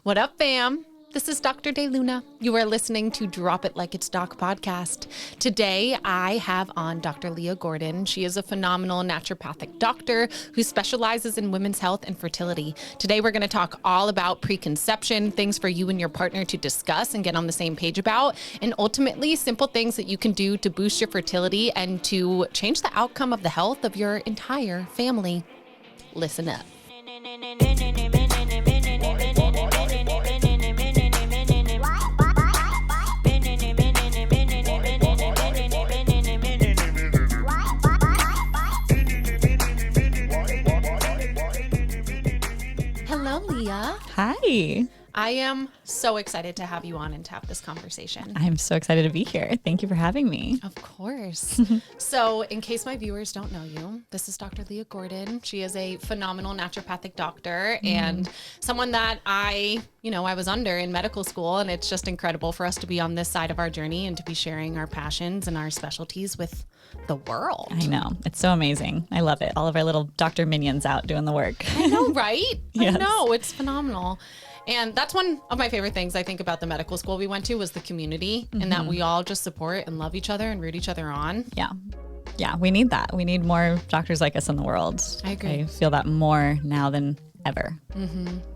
What up, fam? This is Dr. DeLuna. You are listening to Drop It Like It's Doc podcast. Today, I have on Dr. Leah Gordon. She is a phenomenal naturopathic doctor who specializes in women's health and fertility. Today, we're going to talk all about preconception, things for you and your partner to discuss and get on the same page about, and ultimately, simple things that you can do to boost your fertility and to change the outcome of the health of your entire family. Listen up. Hello, Leah. Hi. I am so excited to have you on and to have this conversation. I'm so excited to be here. Thank you for having me. Of course. So in case my viewers don't know you, this is Dr. Leah Gordon. She is a phenomenal naturopathic doctor and someone that I was under in medical school, and it's just incredible for us to be on this side of our journey and to be sharing our passions and our specialties with the world. I know. It's so amazing. I love it. All of our little doctor minions out doing the work. I know, right? Yes. I know. It's phenomenal. And that's one of my favorite things I think about the medical school we went to was the community and that we all just support and love each other and root each other on. Yeah. Yeah. We need that. We need more doctors like us in the world. I agree. I feel that more now than ever.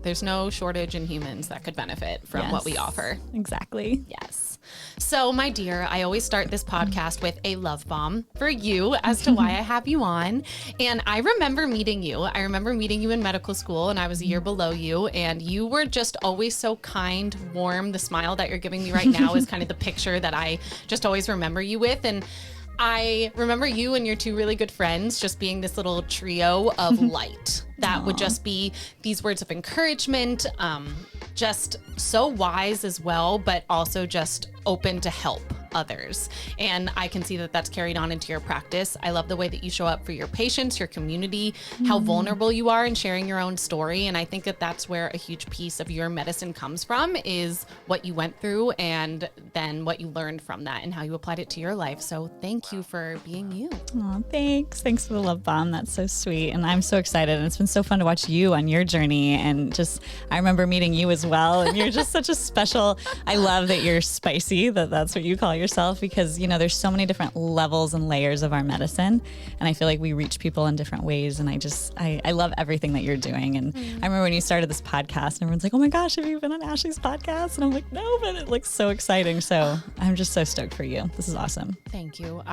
There's no shortage in humans that could benefit from what we offer. Exactly. Yes. So, my dear, I always start this podcast with a love bomb for you as to why I have you on. And I remember meeting you. I remember meeting you in medical school, and I was a year below you. And you were just always so kind, warm. The smile that you're giving me right now is kind of the picture that I just always remember you with. And I remember you and your two really good friends just being this little trio of light that would just be these words of encouragement, just so wise as well, but also just open to help others. And I can see that that's carried on into your practice. I love the way that you show up for your patients, your community, how vulnerable you are in sharing your own story. And I think that that's where a huge piece of your medicine comes from, is what you went through and then what you learned from that and how you applied it to your life. So thank you for being you. Oh, thanks. Thanks for the love bomb. That's so sweet. And I'm so excited. And it's been so fun to watch you on your journey. And just, I remember meeting you as well. And you're just such a special, I love that you're spicy, that's what you call yourself, because, there's so many different levels and layers of our medicine. And I feel like we reach people in different ways. And I love everything that you're doing. And I remember when you started this podcast and everyone's like, oh my gosh, have you been on Ashley's podcast? And I'm like, no, but it looks so exciting. So I'm just so stoked for you. This is awesome. Thank you.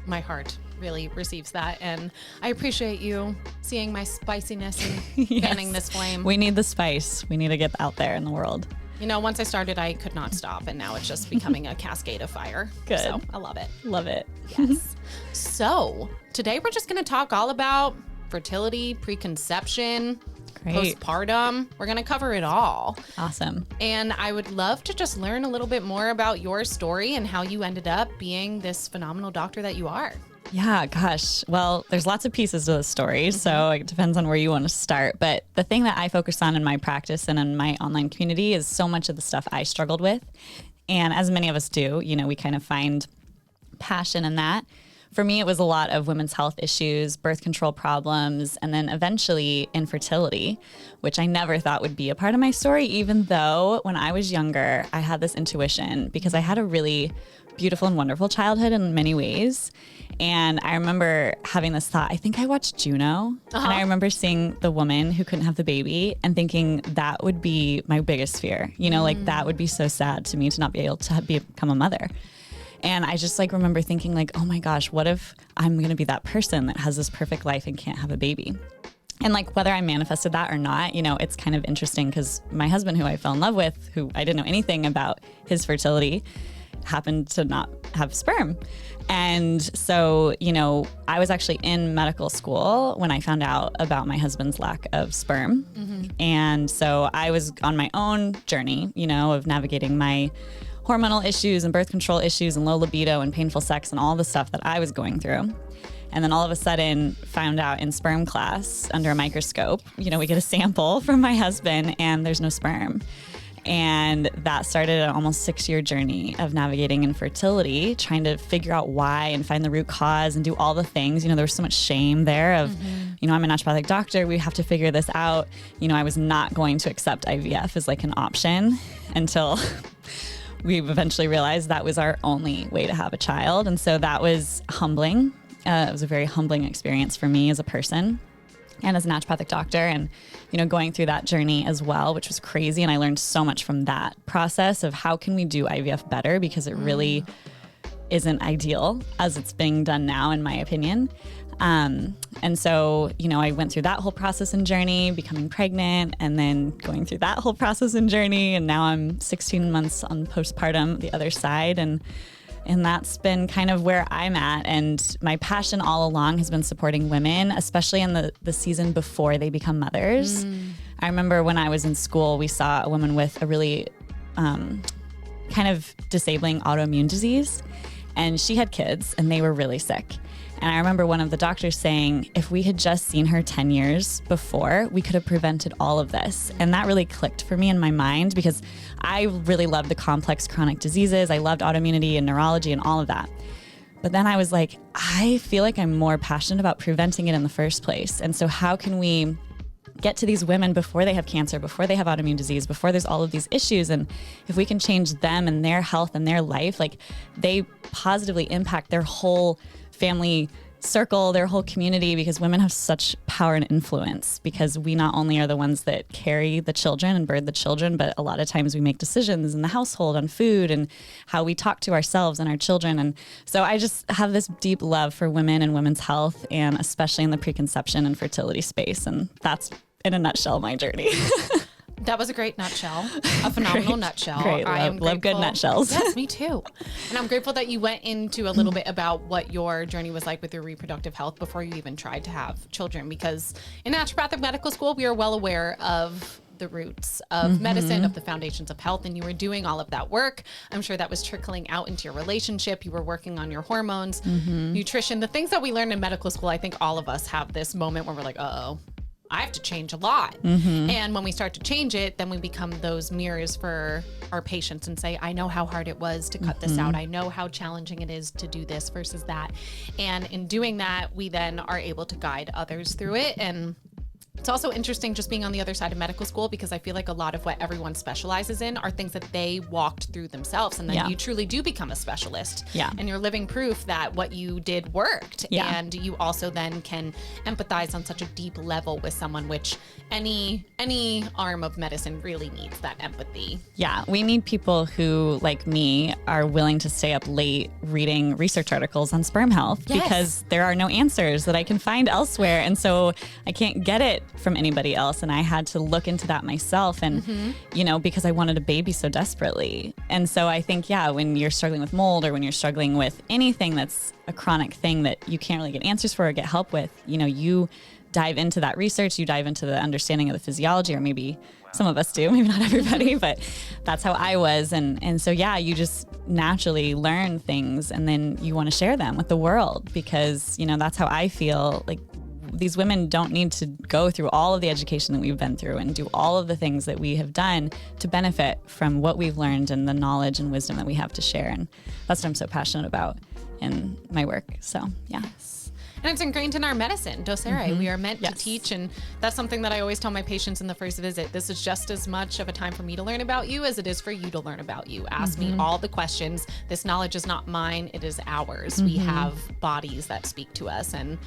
My heart really receives that. And I appreciate you seeing my spiciness and fanning this flame. We need the spice. We need to get out there in the world. Once I started, I could not stop, and now it's just becoming a cascade of fire. Good. So I love it. Love it. Yes. So today we're just going to talk all about fertility, preconception, postpartum. We're going to cover it all. Awesome. And I would love to just learn a little bit more about your story and how you ended up being this phenomenal doctor that you are. Yeah, gosh. Well, there's lots of pieces to the story, so it depends on where you want to start. But the thing that I focus on in my practice and in my online community is so much of the stuff I struggled with. And as many of us do, we kind of find passion in that. For me, it was a lot of women's health issues, birth control problems, and then eventually infertility, which I never thought would be a part of my story, even though when I was younger, I had this intuition because I had a really beautiful and wonderful childhood in many ways. And I remember having this thought, I think I watched Juno, and I remember seeing the woman who couldn't have the baby and thinking that would be my biggest fear. Like that would be so sad to me to not be able to become a mother. And I just remember thinking oh my gosh, what if I'm going to be that person that has this perfect life and can't have a baby? And whether I manifested that or not, it's kind of interesting because my husband, who I fell in love with, who I didn't know anything about his fertility, happened to not have sperm. And so, I was actually in medical school when I found out about my husband's lack of sperm. And so I was on my own journey, of navigating my hormonal issues and birth control issues and low libido and painful sex and all the stuff that I was going through. And then all of a sudden found out in sperm class under a microscope, we get a sample from my husband and there's no sperm. And that started an almost 6-year journey of navigating infertility, trying to figure out why and find the root cause and do all the things. There was so much shame there of, I'm a naturopathic doctor. We have to figure this out. I was not going to accept IVF as like an option until we eventually realized that was our only way to have a child. And so that was humbling. It was a very humbling experience for me as a person and as a naturopathic doctor, and going through that journey as well, which was crazy. And I learned so much from that process of how can we do IVF better, because it really isn't ideal as it's being done now, in my opinion. And so, I went through that whole process and journey, becoming pregnant, and then going through that whole process and journey. And now I'm 16 months on postpartum, the other side. And that's been kind of where I'm at. And my passion all along has been supporting women, especially in the season before they become mothers. I remember when I was in school, we saw a woman with a really kind of disabling autoimmune disease, and she had kids and they were really sick. And I remember one of the doctors saying, if we had just seen her 10 years before, we could have prevented all of this. And that really clicked for me in my mind, because I really loved the complex chronic diseases. I loved autoimmunity and neurology and all of that. But then I was like, I feel like I'm more passionate about preventing it in the first place. And so how can we get to these women before they have cancer, before they have autoimmune disease, before there's all of these issues? And if we can change them and their health and their life, like they positively impact their whole family circle, their whole community, because women have such power and influence, because we not only are the ones that carry the children and birth the children, but a lot of times we make decisions in the household on food and how we talk to ourselves and our children. And so I just have this deep love for women and women's health, and especially in the preconception and fertility space. And that's, in a nutshell, my journey. That was a great nutshell, a phenomenal nutshell. Great. Love good nutshells. Yes, me too. And I'm grateful that you went into a little bit about what your journey was like with your reproductive health before you even tried to have children, because in naturopathic medical school, we are well aware of the roots of medicine, of the foundations of health, and you were doing all of that work. I'm sure that was trickling out into your relationship. You were working on your hormones, nutrition, the things that we learned in medical school. I think all of us have this moment where we're like, uh-oh, I have to change a lot. And when we start to change it, then we become those mirrors for our patients and say, I know how hard it was to cut this out. I know how challenging it is to do this versus that. And in doing that, we then are able to guide others through it. And it's also interesting just being on the other side of medical school, because I feel like a lot of what everyone specializes in are things that they walked through themselves. And then you truly do become a specialist. And you're living proof that what you did worked. And you also then can empathize on such a deep level with someone, which any arm of medicine really needs that empathy. Yeah, we need people who, like me, are willing to stay up late reading research articles on sperm health, because there are no answers that I can find elsewhere. And so I can't get it from anybody else. And I had to look into that myself, and, because I wanted a baby so desperately. And so I think, when you're struggling with mold, or when you're struggling with anything that's a chronic thing that you can't really get answers for or get help with, you dive into that research, you dive into the understanding of the physiology, or maybe some of us do, maybe not everybody, but that's how I was. And so, you just naturally learn things, and then you want to share them with the world, because, that's how I feel. Like, these women don't need to go through all of the education that we've been through and do all of the things that we have done to benefit from what we've learned and the knowledge and wisdom that we have to share. And that's what I'm so passionate about in my work. So, And it's ingrained in our medicine, docere. We are meant to teach. And that's something that I always tell my patients in the first visit. This is just as much of a time for me to learn about you as it is for you to learn about you. Ask me all the questions. This knowledge is not mine. It is ours. We have bodies that speak to us. And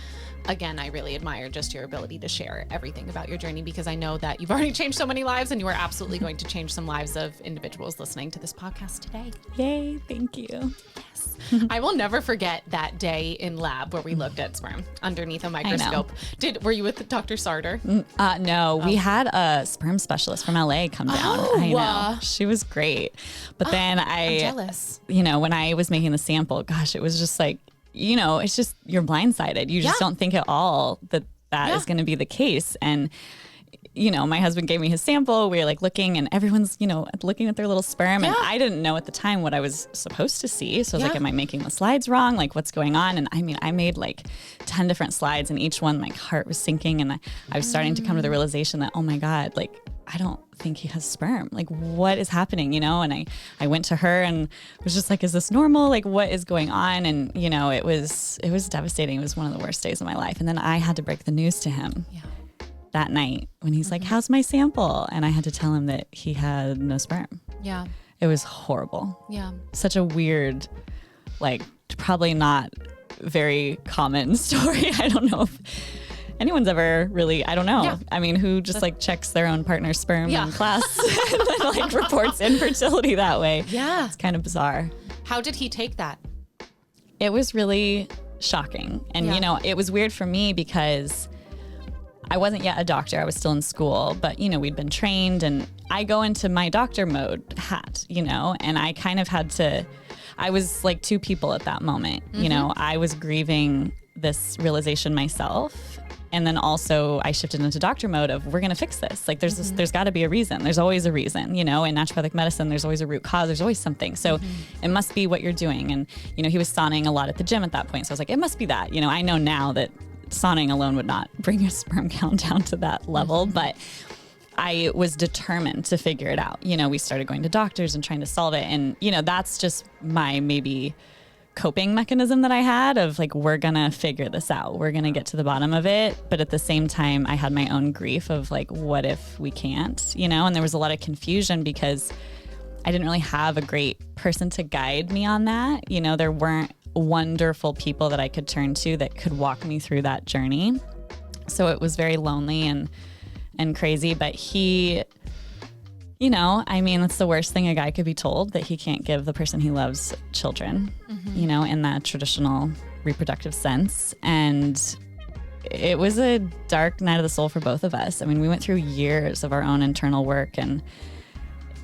again, I really admire just your ability to share everything about your journey, because I know that you've already changed so many lives, and you are absolutely going to change some lives of individuals listening to this podcast today. Yay. Thank you. I will never forget that day in lab where we looked at sperm underneath a microscope. Were you with Dr. Sarter? No, we had a sperm specialist from LA come down. I know. She was great. But then I'm jealous. When I was making the sample, gosh, it was just like, it's just, you're blindsided. You just don't think at all that is going to be the case. And my husband gave me his sample. We were like looking, and everyone's, looking at their little sperm. And I didn't know at the time what I was supposed to see. So I was like, am I making the slides wrong? Like, what's going on? And I made like 10 different slides, and each one, my heart was sinking. And I was starting to come to the realization that, oh my God, like, I don't think he has sperm. Like, what is happening, And I went to her and was just like, is this normal? Like, what is going on? And, it was devastating. It was one of the worst days of my life. And then I had to break the news to him that night when he's like, how's my sample? And I had to tell him that he had no sperm. Yeah. It was horrible. Yeah. Such a weird, like, probably not very common story. I don't know if anyone's ever really, I don't know. Yeah. I mean, who just like checks their own partner's sperm in class and then like reports infertility that way. Yeah. It's kind of bizarre. How did he take that? It was really shocking. And, it was weird for me because I wasn't yet a doctor. I was still in school, but, we'd been trained and I go into my doctor mode hat, and I kind of had to, I was like two people at that moment. I was grieving this realization myself. And then also I shifted into doctor mode of we're going to fix this. Like there's got to be a reason. There's always a reason, in naturopathic medicine, there's always a root cause. There's always something. So it must be what you're doing. And, he was sauning a lot at the gym at that point. So I was like, it must be that, I know now that sauning alone would not bring a sperm count down to that level, but I was determined to figure it out. We started going to doctors and trying to solve it. And, that's just my maybe coping mechanism that I had of like, we're going to figure this out. We're going to get to the bottom of it. But at the same time, I had my own grief of like, what if we can't, and there was a lot of confusion because I didn't really have a great person to guide me on that. There weren't wonderful people that I could turn to that could walk me through that journey. So it was very lonely and crazy, but he, that's the worst thing a guy could be told, that he can't give the person he loves children, in that traditional reproductive sense. And it was a dark night of the soul for both of us. I mean, we went through years of our own internal work, and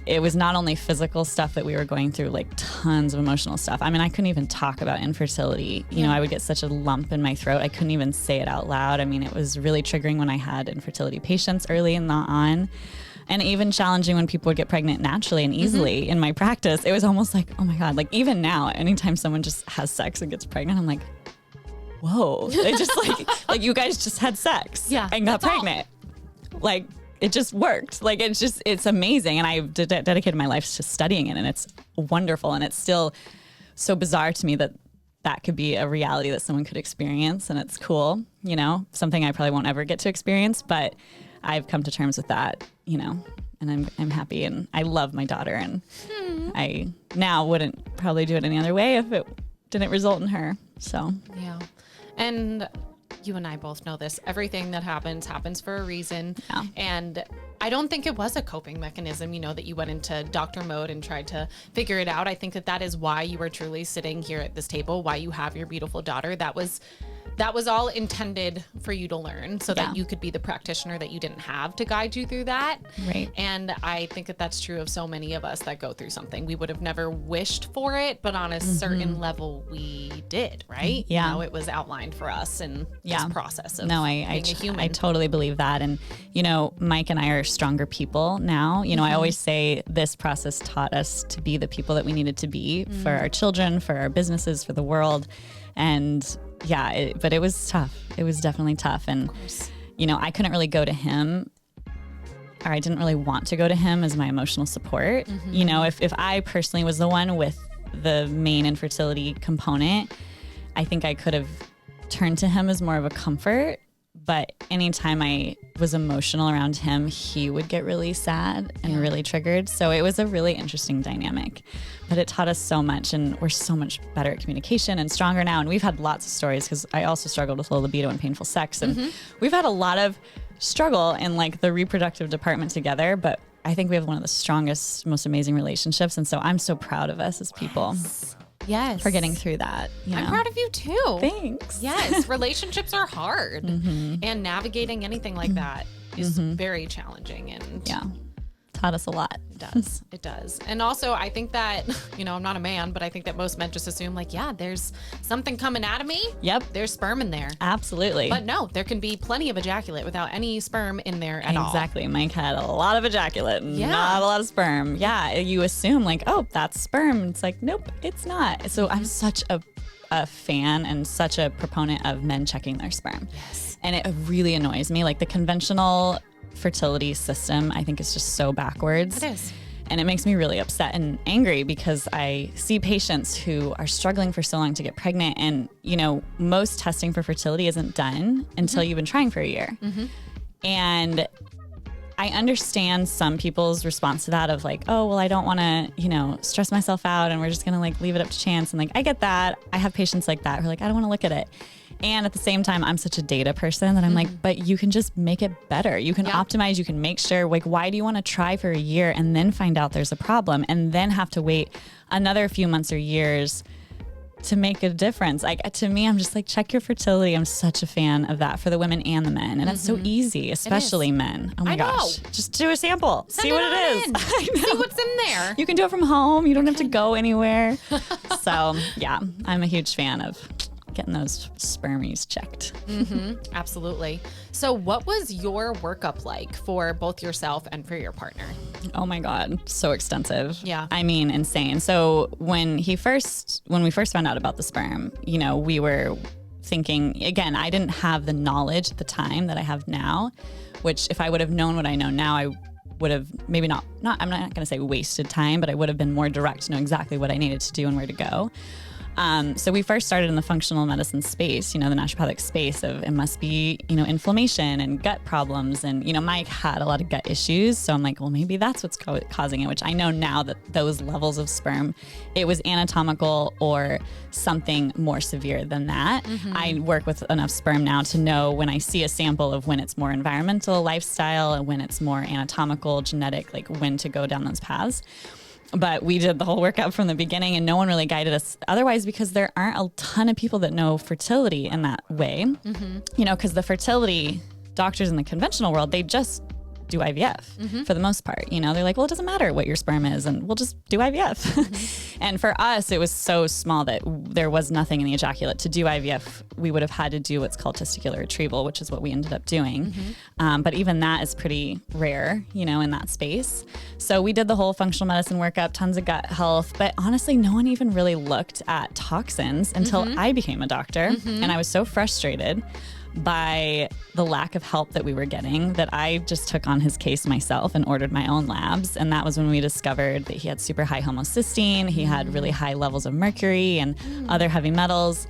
it was not only physical stuff that we were going through, like tons of emotional stuff. I mean, I couldn't even talk about infertility. I would get such a lump in my throat. I couldn't even say it out loud. I mean, it was really triggering when I had infertility patients early and not on. And even challenging when people would get pregnant naturally and easily in my practice. It was almost like, oh my God, like even now, anytime someone just has sex and gets pregnant, I'm like, whoa, it just like you guys just had sex and got pregnant. Like, it just worked. Like, it's amazing. And I've dedicated my life to studying it, and it's wonderful. And it's still so bizarre to me that that could be a reality that someone could experience. And it's cool, something I probably won't ever get to experience, but I've come to terms with that, and I'm happy, and I love my daughter, and I now wouldn't probably do it any other way if it didn't result in her. So, yeah. And you and I both know this. Everything that happens for a reason. Yeah. And I don't think it was a coping mechanism, that you went into doctor mode and tried to figure it out. I think that is why you are truly sitting here at this table, why you have your beautiful daughter. That was all intended for you to learn so that you could be the practitioner that you didn't have to guide you through that. Right. And I think that that's true of so many of us that go through something. We would have never wished for it, but on a certain level we did, right? Yeah. It was outlined for us in this process of being a human. I totally believe that. And, Mike and I are stronger people now. I always say this process taught us to be the people that we needed to be for our children, for our businesses, for the world. And but it was tough. It was definitely tough. And, I couldn't really go to him, or I didn't really want to go to him as my emotional support. If I personally was the one with the main infertility component, I think I could have turned to him as more of a comfort. But anytime I was emotional around him, he would get really sad and really triggered. So it was a really interesting dynamic. But it taught us so much, and we're so much better at communication and stronger now. And we've had lots of stories, because I also struggled with low libido and painful sex. And we've had a lot of struggle in like the reproductive department together. But I think we have one of the strongest, most amazing relationships. And so I'm so proud of us as people. Yes. For getting through that. I'm proud of you too. Thanks. Yes. Relationships are hard, and navigating anything like that is very challenging, and taught us a lot. It does. And also I think that, I'm not a man, but I think that most men just assume like, there's something coming out of me. Yep. There's sperm in there. Absolutely. But no, there can be plenty of ejaculate without any sperm in there at all. Exactly. Mike had a lot of ejaculate and not a lot of sperm. Yeah. You assume like, oh, that's sperm. It's like, nope, it's not. So I'm such a fan and such a proponent of men checking their sperm. Yes. And it really annoys me. Like the conventional fertility system, I think, is just so backwards. It is. And it makes me really upset and angry because I see patients who are struggling for so long to get pregnant. And, most testing for fertility isn't done until you've been trying for a year. And I understand some people's response to that of like, oh, well, I don't want to, stress myself out and we're just going to like leave it up to chance. And like, I get that. I have patients like that who are like, I don't want to look at it. And at the same time, I'm such a data person that I'm like, but you can just make it better. You can optimize, you can make sure, like, why do you want to try for a year and then find out there's a problem and then have to wait another few months or years to make a difference? Like, to me, I'm just like, check your fertility. I'm such a fan of that for the women and the men. And it's so easy, especially men. Oh my gosh. Just do a sample. See what it is. See what's in there. You can do it from home. You don't have to go anywhere. So yeah, I'm a huge fan of getting those spermies checked. Absolutely. So what was your workup like for both yourself and for your partner? Oh my God, so extensive. Yeah. I mean, insane. So when we first found out about the sperm, we were thinking, again, I didn't have the knowledge at the time that I have now, which if I would have known what I know now, I would have maybe not I'm not going to say wasted time, but I would have been more direct to know exactly what I needed to do and where to go. So we first started in the functional medicine space, the naturopathic space of it must be, inflammation and gut problems. And, Mike had a lot of gut issues. So I'm like, well, maybe that's what's causing it, which I know now that those levels of sperm, it was anatomical or something more severe than that. I work with enough sperm now to know when I see a sample of when it's more environmental, lifestyle, and when it's more anatomical, genetic, like when to go down those paths. But we did the whole workup from the beginning and no one really guided us otherwise because there aren't a ton of people that know fertility in that way. Because the fertility doctors in the conventional world, they just do IVF for the most part. They're like, well, it doesn't matter what your sperm is and we'll just do IVF. And for us, it was so small that there was nothing in the ejaculate. To do IVF, we would have had to do what's called testicular retrieval, which is what we ended up doing. But even that is pretty rare, in that space. So we did the whole functional medicine workup, tons of gut health, but honestly, no one even really looked at toxins until I became a doctor. And I was so frustrated by the lack of help that we were getting that I just took on his case myself and ordered my own labs. And that was when we discovered that he had super high homocysteine, he had really high levels of mercury and other heavy metals,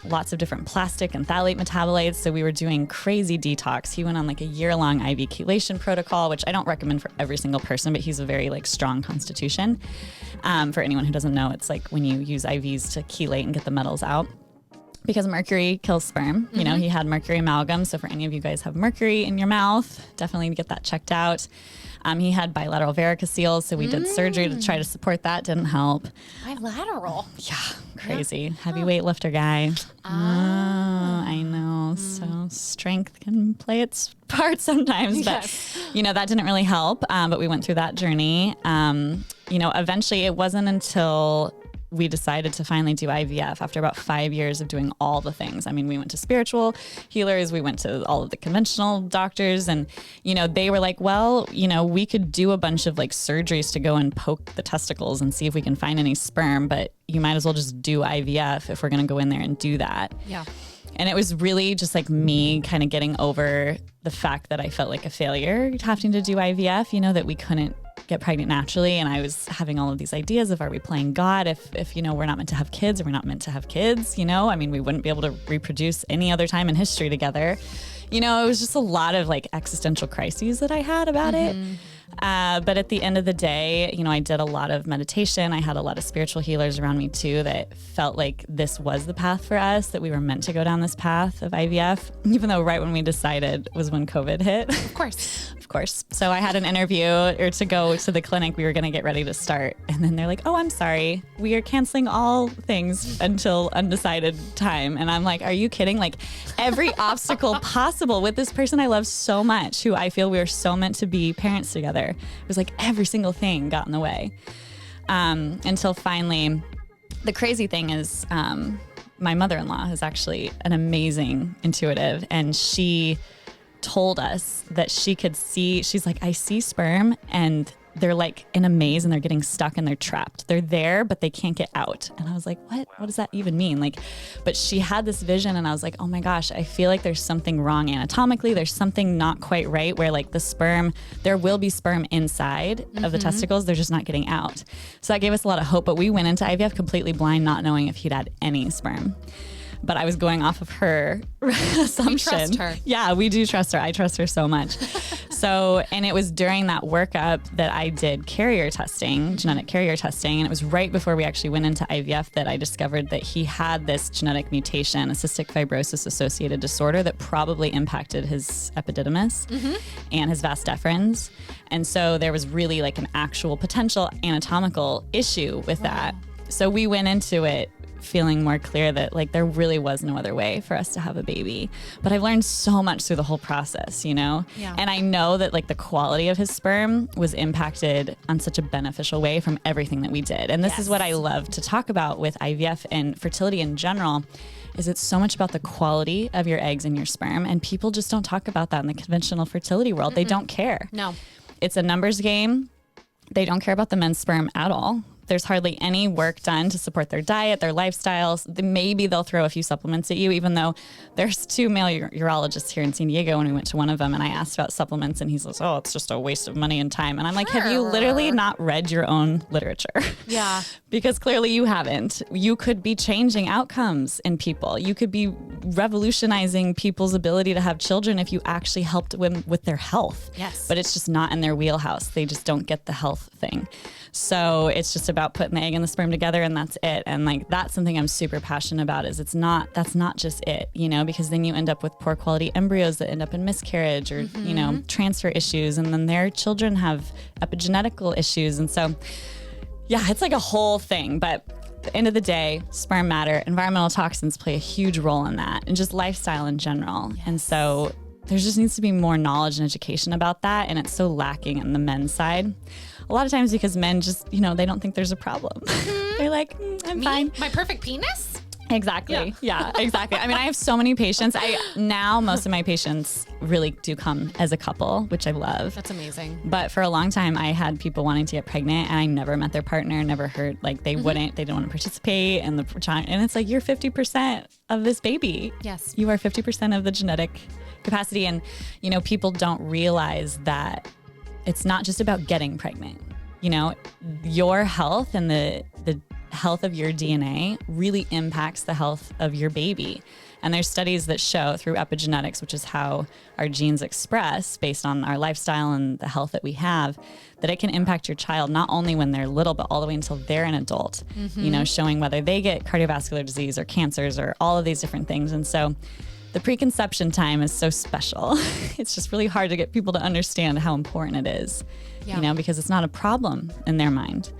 lots of different plastic and phthalate metabolites. So we were doing crazy detox. He went on like a year-long IV chelation protocol, which I don't recommend for every single person, but he's a very like strong constitution. For anyone who doesn't know, it's like when you use IVs to chelate and get the metals out. Because mercury kills sperm. He had mercury amalgam. So for any of you guys have mercury in your mouth, definitely get that checked out. He had bilateral varicocele. So we did surgery to try to support that. Didn't help. Bilateral. Yeah, crazy. Heavy weightlifter guy. Oh, I know. So strength can play its part sometimes. But, that didn't really help. But we went through that journey. Eventually it wasn't until we decided to finally do IVF after about 5 years of doing all the things. I mean, we went to spiritual healers, we went to all of the conventional doctors, and, they were like, well, we could do a bunch of like surgeries to go and poke the testicles and see if we can find any sperm, but you might as well just do IVF if we're going to go in there and do that. Yeah. And it was really just like me kind of getting over the fact that I felt like a failure having to do IVF, that we couldn't get pregnant naturally. And I was having all of these ideas of, are we playing God if we're not meant to have kids or we're not meant to have kids, I mean, we wouldn't be able to reproduce any other time in history together. It was just a lot of like existential crises that I had about it. But at the end of the day, I did a lot of meditation. I had a lot of spiritual healers around me too that felt like this was the path for us, that we were meant to go down this path of IVF, even though right when we decided was when COVID hit. Of course. Of course. So I had an interview or to go to the clinic. We were going to get ready to start. And then they're like, oh, I'm sorry. We are canceling all things until undecided time. And I'm like, are you kidding? Like every obstacle possible with this person I love so much, who I feel we are so meant to be parents together. It was like every single thing got in the way. Until finally, the crazy thing is my mother-in-law is actually an amazing intuitive, and she told us that she could see, she's like, I see sperm and they're like in a maze and they're getting stuck and they're trapped. They're there, but they can't get out. And I was like, what does that even mean? Like, but she had this vision and I was like, oh my gosh, I feel like there's something wrong anatomically. There's something not quite right where like the sperm, there will be sperm inside of the testicles. They're just not getting out. So that gave us a lot of hope, but we went into IVF completely blind, not knowing if he'd had any sperm. But I was going off of her assumption. You trust her. Yeah, we do trust her. I trust her so much. And it was during that workup that I did carrier testing, genetic carrier testing. And it was right before we actually went into IVF that I discovered that he had this genetic mutation, a cystic fibrosis associated disorder that probably impacted his epididymis and his vas deferens. And so there was really like an actual potential anatomical issue with that. So we went into it feeling more clear that like there really was no other way for us to have a baby. But I've learned so much through the whole process, you know? Yeah. And I know that like the quality of his sperm was impacted on such a beneficial way from everything that we did. And this is what I love to talk about with IVF and fertility in general, is it's so much about the quality of your eggs and your sperm. And people just don't talk about that in the conventional fertility world. They don't care. No. It's a numbers game. They don't care about the men's sperm at all. There's hardly any work done to support their diet, their lifestyles. Maybe they'll throw a few supplements at you, even though there's 2 male urologists here in San Diego, and we went to one of them and I asked about supplements and he's like, oh, it's just a waste of money and time. And I'm like, have you literally not read your own literature? Yeah. Because clearly you haven't. You could be changing outcomes in people. You could be revolutionizing people's ability to have children if you actually helped them with their health. Yes. But it's just not in their wheelhouse. They just don't get the health thing. So it's just about putting the egg and the sperm together and that's it. And like, that's something I'm super passionate about is that's not just it, you know, because then you end up with poor quality embryos that end up in miscarriage or, you know, transfer issues. And then their children have epigenetical issues. And so, yeah, it's like a whole thing. But at the end of the day, sperm matter, environmental toxins play a huge role in that and just lifestyle in general. Yes. And so there just needs to be more knowledge and education about that. And it's so lacking on the men's side. A lot of times because men just, you know, they don't think there's a problem. They're like, I'm fine. My perfect penis? Exactly. Yeah, exactly. I mean, I have so many patients. Most of my patients really do come as a couple, which I love. That's amazing. But for a long time, I had people wanting to get pregnant and I never met their partner, never heard, like they didn't want to participate in the child. And it's like, you're 50% of this baby. Yes. You are 50% of the genetic capacity. And, you know, people don't realize that it's not just about getting pregnant. You know, your health and the health of your DNA really impacts the health of your baby. And there's studies that show through epigenetics, which is how our genes express based on our lifestyle and the health that we have, that it can impact your child not only when they're little, but all the way until they're an adult, you know, showing whether they get cardiovascular disease or cancers or all of these different things. And so the preconception time is so special. It's just really hard to get people to understand how important it is, you know, because it's not a problem in their mind.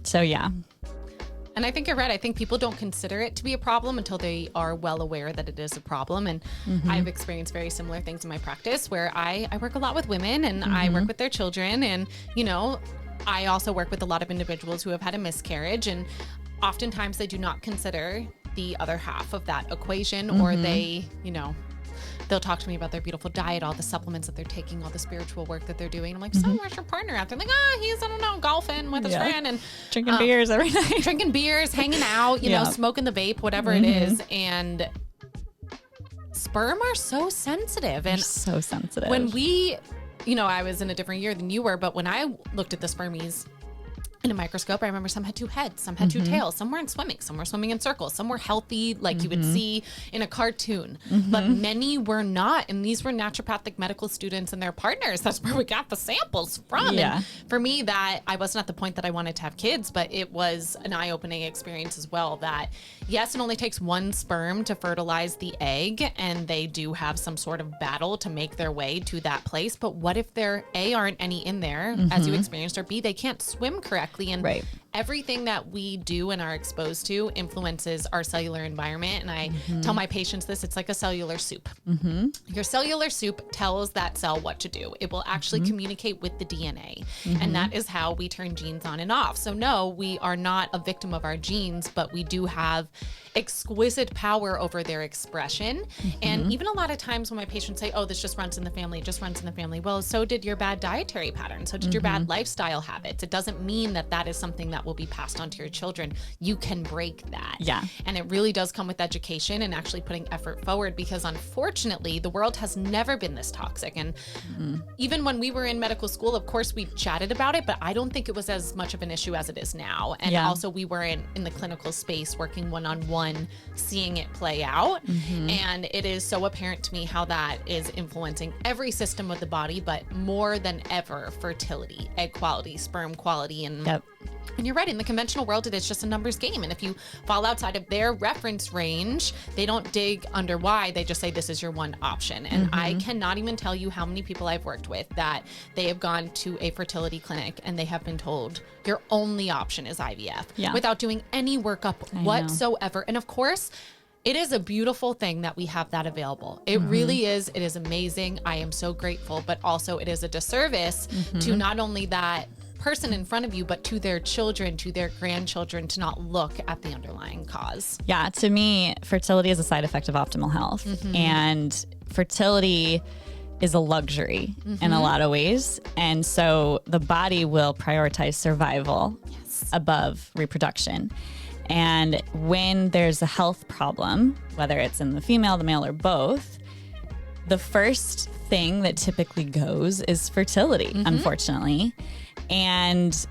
So, yeah. And I think you're right. I think people don't consider it to be a problem until they are well aware that it is a problem. And I've experienced very similar things in my practice where I work a lot with women and I work with their children. And, you know, I also work with a lot of individuals who have had a miscarriage. And oftentimes they do not consider the other half of that equation or they, you know, they'll talk to me about their beautiful diet, all the supplements that they're taking, all the spiritual work that they're doing. I'm like, so where's your partner at? They're like, he's, I don't know, golfing with his friend and drinking beers every night. Drinking beers, hanging out, you know, smoking the vape, whatever it is. And sperm are so sensitive. And so sensitive. When we, you know, I was in a different year than you were, but when I looked at the spermies in a microscope, I remember some had 2 heads, some had 2 tails, some weren't swimming, some were swimming in circles, some were healthy, like you would see in a cartoon, but many were not. And these were naturopathic medical students and their partners. That's where we got the samples from. Yeah. And for me, that I wasn't at the point that I wanted to have kids, but it was an eye-opening experience as well that yes, it only takes 1 sperm to fertilize the egg and they do have some sort of battle to make their way to that place. But what if there aren't any in there as you experienced, or B, they can't swim correctly? And everything that we do and are exposed to influences our cellular environment. And I tell my patients this, it's like a cellular soup. Your cellular soup tells that cell what to do. It will actually communicate with the DNA. And that is how we turn genes on and off. So no, we are not a victim of our genes, but we do have exquisite power over their expression. And even a lot of times when my patients say, oh, this just runs in the family, it just runs in the family. Well, so did your bad dietary pattern. So did your bad lifestyle habits. It doesn't mean that that is something that will be passed on to your children. You can break that. Yeah. And it really does come with education and actually putting effort forward, because unfortunately the world has never been this toxic. And even when we were in medical school, of course we chatted about it, but I don't think it was as much of an issue as it is now. And also we were in the clinical space working one-on-one, seeing it play out. And it is so apparent to me how that is influencing every system of the body, but more than ever, fertility, egg quality, sperm quality. And and you're right, in the conventional world, it is just a numbers game. And if you fall outside of their reference range, they don't dig under why, they just say this is your one option. And I cannot even tell you how many people I've worked with that they have gone to a fertility clinic and they have been told your only option is IVF without doing any workup whatsoever. And of course, it is a beautiful thing that we have that available. It really is. It is amazing. I am so grateful, but also it is a disservice to not only that person in front of you, but to their children, to their grandchildren, to not look at the underlying cause. Yeah, to me, fertility is a side effect of optimal health. And fertility is a luxury in a lot of ways. And so the body will prioritize survival above reproduction. And when there's a health problem, whether it's in the female, the male, or both, the first thing that typically goes is fertility, unfortunately. And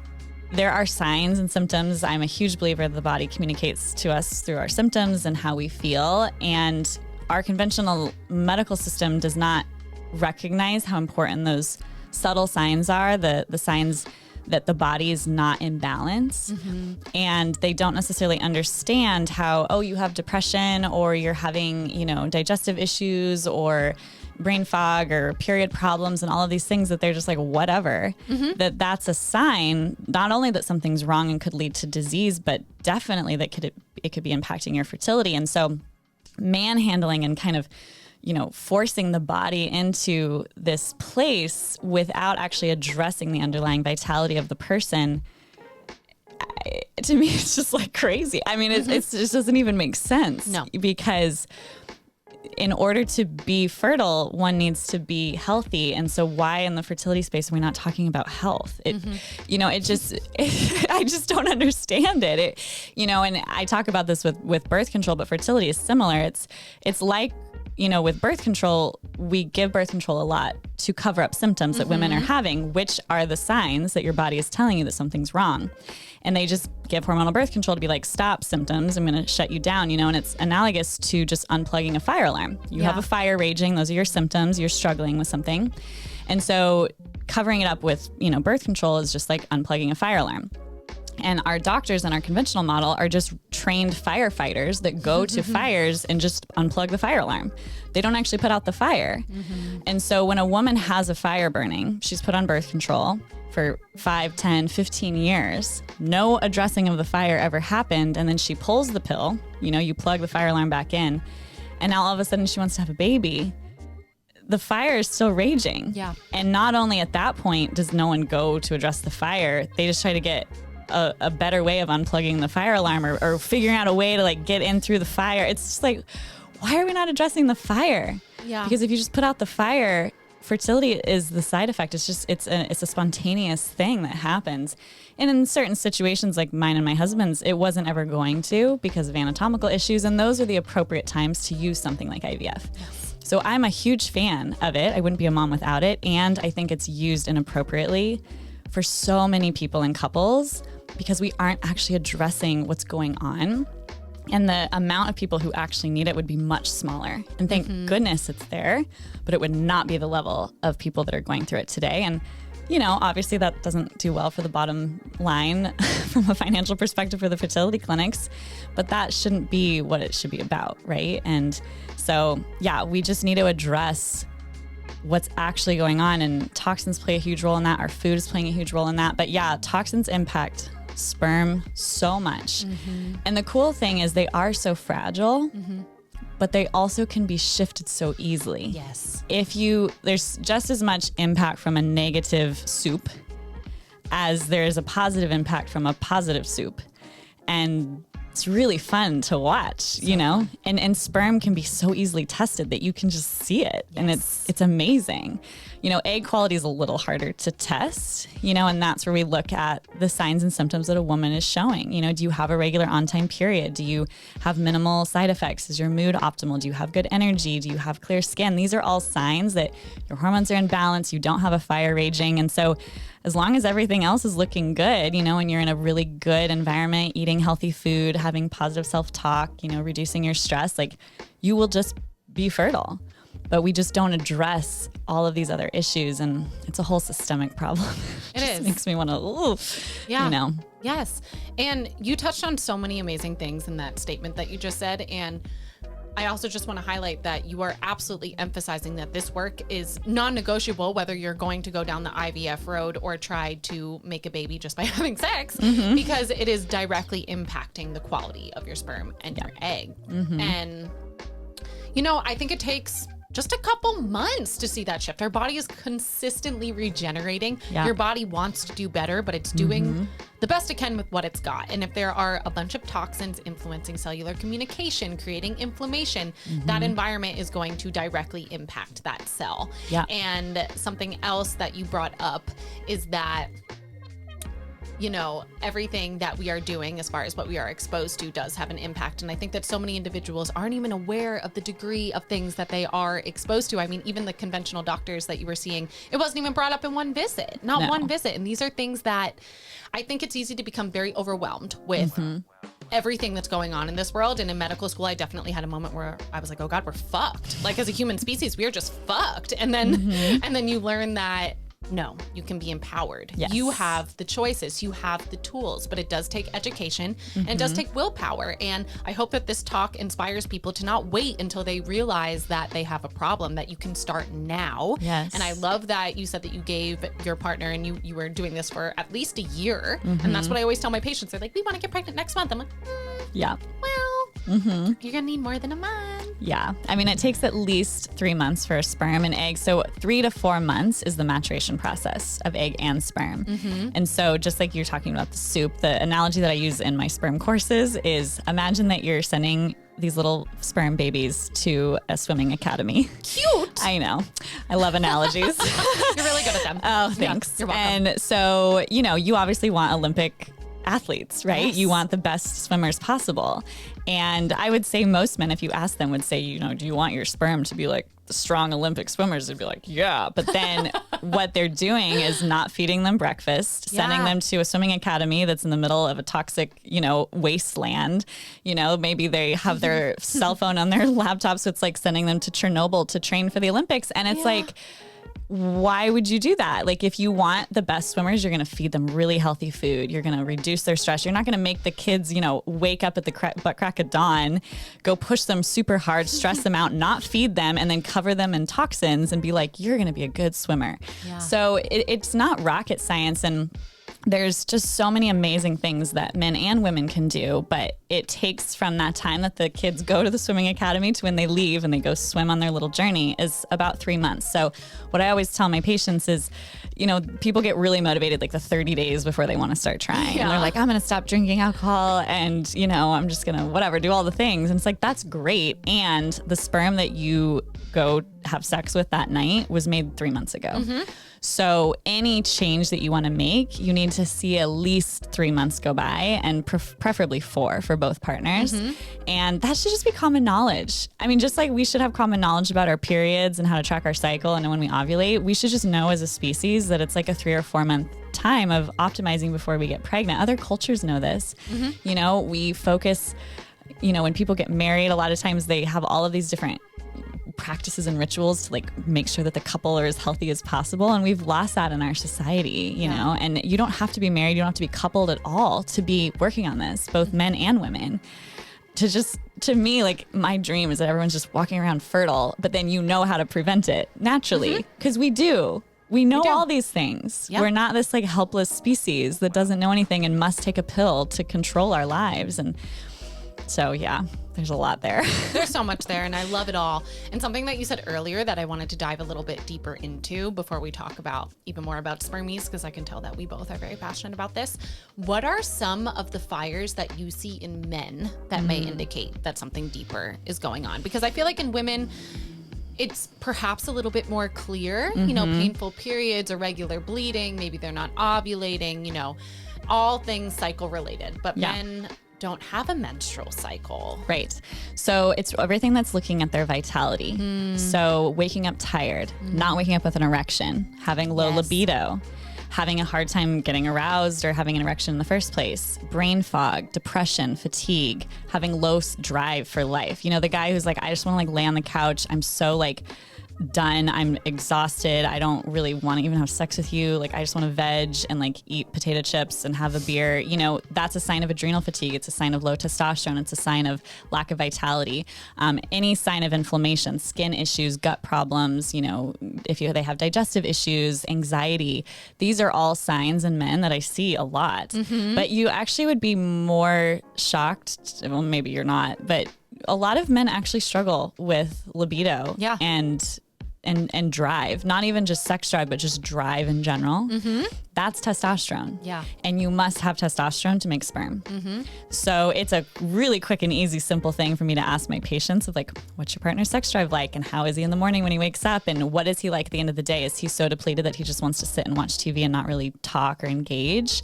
there are signs and symptoms. I'm a huge believer that the body communicates to us through our symptoms and how we feel. And our conventional medical system does not recognize how important those subtle signs are, the signs that the body is not in balance. And they don't necessarily understand how, oh, you have depression, or you're having, digestive issues, or brain fog, or period problems, and all of these things, that they're just like, whatever, that's a sign, not only that something's wrong and could lead to disease, but definitely that it could be impacting your fertility. And so manhandling and kind of, forcing the body into this place without actually addressing the underlying vitality of the person, to me, it's just like crazy. I mean, it just doesn't even make sense. No. Because in order to be fertile, one needs to be healthy. And so why in the fertility space are we not talking about health? I just don't understand it. And I talk about this with birth control, but fertility is similar. It's like, with birth control, we give birth control a lot to cover up symptoms that women are having, which are the signs that your body is telling you that something's wrong. And they just give hormonal birth control to be like, stop symptoms, I'm going to shut you down, and it's analogous to just unplugging a fire alarm. You have a fire raging, those are your symptoms, you're struggling with something. And so covering it up with, birth control is just like unplugging a fire alarm. And our doctors in our conventional model are just trained firefighters that go to fires and just unplug the fire alarm. They don't actually put out the fire. And so when a woman has a fire burning, she's put on birth control for 5, 10, 15 years, no addressing of the fire ever happened. And then she pulls the pill, you plug the fire alarm back in, and now all of a sudden she wants to have a baby. The fire is still raging. Yeah. And not only at that point does no one go to address the fire, they just try to get a better way of unplugging the fire alarm, or figuring out a way to like get in through the fire. It's just like, why are we not addressing the fire? Yeah. Because if you just put out the fire, fertility is the side effect. It's a spontaneous thing that happens. And in certain situations like mine and my husband's, it wasn't ever going to, because of anatomical issues. And those are the appropriate times to use something like IVF. Yes. So I'm a huge fan of it. I wouldn't be a mom without it. And I think it's used inappropriately for so many people and couples, because we aren't actually addressing what's going on. And the amount of people who actually need it would be much smaller. And thank goodness it's there, but it would not be the level of people that are going through it today. And, obviously that doesn't do well for the bottom line from a financial perspective for the fertility clinics, but that shouldn't be what it should be about, right? And so, we just need to address what's actually going on, and toxins play a huge role in that. Our food is playing a huge role in that. But toxins impact sperm so much. And the cool thing is they are so fragile, but they also can be shifted so easily. Yes. There's just as much impact from a negative soup as there is a positive impact from a positive soup. And it's really fun to watch, you know, and sperm can be so easily tested that you can just see it. And it's amazing. You know, egg quality is a little harder to test, you know, and that's where we look at the signs and symptoms that a woman is showing. You know, do you have a regular on-time period? Do you have minimal side effects? Is your mood optimal? Do you have good energy? Do you have clear skin? These are all signs that your hormones are in balance. You don't have a fire raging. And so as long as everything else is looking good, you know, and you're in a really good environment, eating healthy food, having positive self-talk, you know, reducing your stress, like you will just be fertile. But we just don't address all of these other issues, and it's a whole systemic problem. It just is. Makes me want to, you know. Yes. And you touched on so many amazing things in that statement that you just said. And I also just want to highlight that you are absolutely emphasizing that this work is non-negotiable, whether you're going to go down the IVF road or try to make a baby just by having sex, because it is directly impacting the quality of your sperm and your egg. And, you know, I think it takes just a couple months to see that shift. Our body is consistently regenerating. Your body wants to do better, but it's doing the best it can with what it's got. And if there are a bunch of toxins influencing cellular communication, creating inflammation, that environment is going to directly impact that cell. And something else that you brought up is that, you know, everything that we are doing as far as what we are exposed to does have an impact. And I think that so many individuals aren't even aware of the degree of things that they are exposed to. I mean, even the conventional doctors that you were seeing, it wasn't even brought up in one visit, one visit. And these are things that I think it's easy to become very overwhelmed with everything that's going on in this world. And in medical school, I definitely had a moment where I was like, oh God, we're fucked. Like as a human species, we are just fucked. And then, and then you learn that no, you can be empowered. You have the choices, you have the tools, but it does take education and it does take willpower. And I hope that this talk inspires people to not wait until they realize that they have a problem, that you can start now. And I love that you said that you gave your partner and you were doing this for at least a year. And that's what I always tell my patients. They're like, we want to get pregnant next month. I'm like, well, you're gonna need more than a month. I mean, it takes at least 3 months for a sperm and egg. So 3 to 4 months is the maturation process of egg and sperm. And so just like you're talking about the soup, the analogy that I use in my sperm courses is imagine that you're sending these little sperm babies to a swimming academy. Cute. I know. I love analogies. You're really good at them. Oh, thanks. Yeah, you're welcome. And so, you know, you obviously want Olympic athletes, right? You want the best swimmers possible. And I would say most men, if you ask them, would say, you know, do you want your sperm to be like the strong Olympic swimmers? They'd be like, yeah. But then what they're doing is not feeding them breakfast, sending them to a swimming academy that's in the middle of a toxic, you know, wasteland. You know, maybe they have their cell phone on their laptop. So it's like sending them to Chernobyl to train for the Olympics. And it's like, why would you do that? Like, if you want the best swimmers, you're going to feed them really healthy food. You're going to reduce their stress. You're not going to make the kids, you know, wake up at the butt crack of dawn, go push them super hard, stress them out, not feed them, and then cover them in toxins and be like, you're going to be a good swimmer. So it's not rocket science. And there's just so many amazing things that men and women can do, but it takes from that time that the kids go to the swimming academy to when they leave and they go swim on their little journey is about 3 months. So what I always tell my patients is, you know, people get really motivated like the 30 days before they want to start trying. And they're like, I'm going to stop drinking alcohol and, you know, I'm just going to whatever, do all the things. And it's like, that's great. And the sperm that you go have sex with that night was made 3 months ago. So any change that you want to make, you need to see at least 3 months go by and preferably 4 for both partners. And that should just be common knowledge. I mean, just like we should have common knowledge about our periods and how to track our cycle and when we ovulate, we should just know as a species that it's like a 3 or 4 month time of optimizing before we get pregnant. Other cultures know this. You know, we focus, you know, when people get married, a lot of times they have all of these different practices and rituals to like make sure that the couple are as healthy as possible. And we've lost that in our society, you know, and you don't have to be married. You don't have to be coupled at all to be working on this, both men and women. To me, like my dream is that everyone's just walking around fertile, but then you know how to prevent it naturally because we do. We know do. all these things. Yeah. We're not this like helpless species that doesn't know anything and must take a pill to control our lives. And so, yeah, there's a lot there. There's so much there, and I love it all. And something that you said earlier that I wanted to dive a little bit deeper into before we talk about even more about spermies, because I can tell that we both are very passionate about this. What are some of the fires that you see in men that may indicate that something deeper is going on? Because I feel like in women, it's perhaps a little bit more clear, you know, painful periods, irregular bleeding, maybe they're not ovulating, you know, all things cycle related. But men don't have a menstrual cycle. Right. So it's everything that's looking at their vitality. So waking up tired, not waking up with an erection, having low libido, having a hard time getting aroused or having an erection in the first place, brain fog, depression, fatigue, having low drive for life. You know, the guy who's like, I just want to like lay on the couch. I'm so like done. I'm exhausted. I don't really want to even have sex with you. Like, I just want to veg and like eat potato chips and have a beer. You know, that's a sign of adrenal fatigue. It's a sign of low testosterone. It's a sign of lack of vitality. Any sign of inflammation, skin issues, gut problems, you know, they have digestive issues, anxiety, these are all signs in men that I see a lot. But you actually would be more shocked. Well, maybe you're not, but a lot of men actually struggle with libido and drive, not even just sex drive, but just drive in general. That's testosterone. Yeah. And you must have testosterone to make sperm. So it's a really quick and easy, simple thing for me to ask my patients of like, what's your partner's sex drive like? And how is he in the morning when he wakes up? And what is he like at the end of the day? Is he so depleted that he just wants to sit and watch TV and not really talk or engage?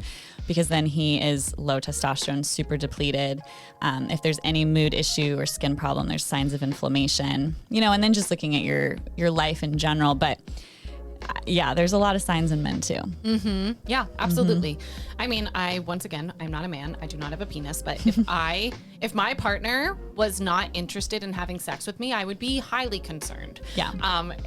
Because then he is low testosterone, super depleted. If there's any mood issue or skin problem, there's signs of inflammation, you know, and then just looking at your life in general. But yeah, there's a lot of signs in men too. Yeah, absolutely. I mean, once again, I'm not a man. I do not have a penis, but if my partner was not interested in having sex with me, I would be highly concerned. Yeah.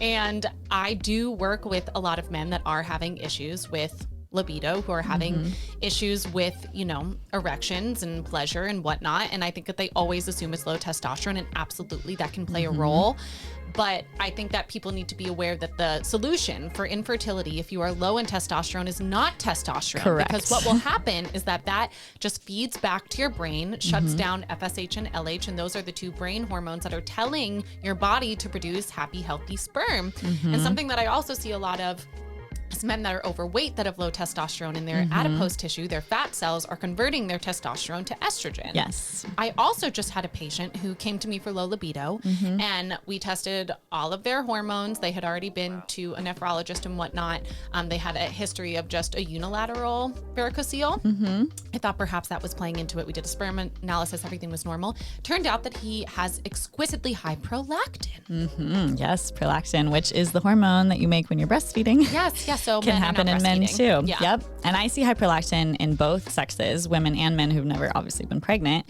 And I do work with a lot of men that are having issues with libido, who are having issues with, you know, erections and pleasure and whatnot. And I think that they always assume it's low testosterone, and absolutely that can play a role. But I think that people need to be aware that the solution for infertility, if you are low in testosterone, is not testosterone. Correct. Because what will happen is that just feeds back to your brain, shuts down FSH and LH, and those are the two brain hormones that are telling your body to produce happy, healthy sperm. And something that I also see a lot of is men that are overweight that have low testosterone in their adipose tissue. Their fat cells are converting their testosterone to estrogen. Yes. I also just had a patient who came to me for low libido, and we tested all of their hormones. They had already been to a nephrologist and whatnot. They had a history of just a unilateral varicocele. I thought perhaps that was playing into it. We did a sperm analysis. Everything was normal. Turned out that he has exquisitely high prolactin. Yes, prolactin, which is the hormone that you make when you're breastfeeding. Yes. So can happen in men too. Yeah. Yep. And I see high prolactin in both sexes, women and men who've never obviously been pregnant.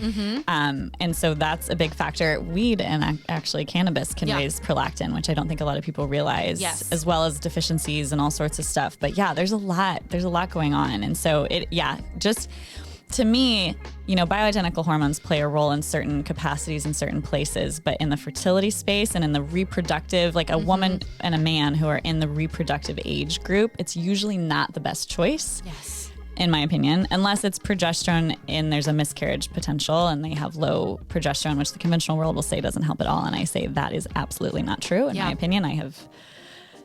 And so that's a big factor. Weed and actually cannabis can raise prolactin, which I don't think a lot of people realize, as well as deficiencies and all sorts of stuff. But yeah, there's a lot going on. And so just to me, you know, bioidentical hormones play a role in certain capacities in certain places, but in the fertility space and in the reproductive, like a woman and a man who are in the reproductive age group, it's usually not the best choice. Yes. In my opinion, unless it's progesterone and there's a miscarriage potential and they have low progesterone, which the conventional world will say doesn't help at all. And I say that is absolutely not true. In my opinion, I have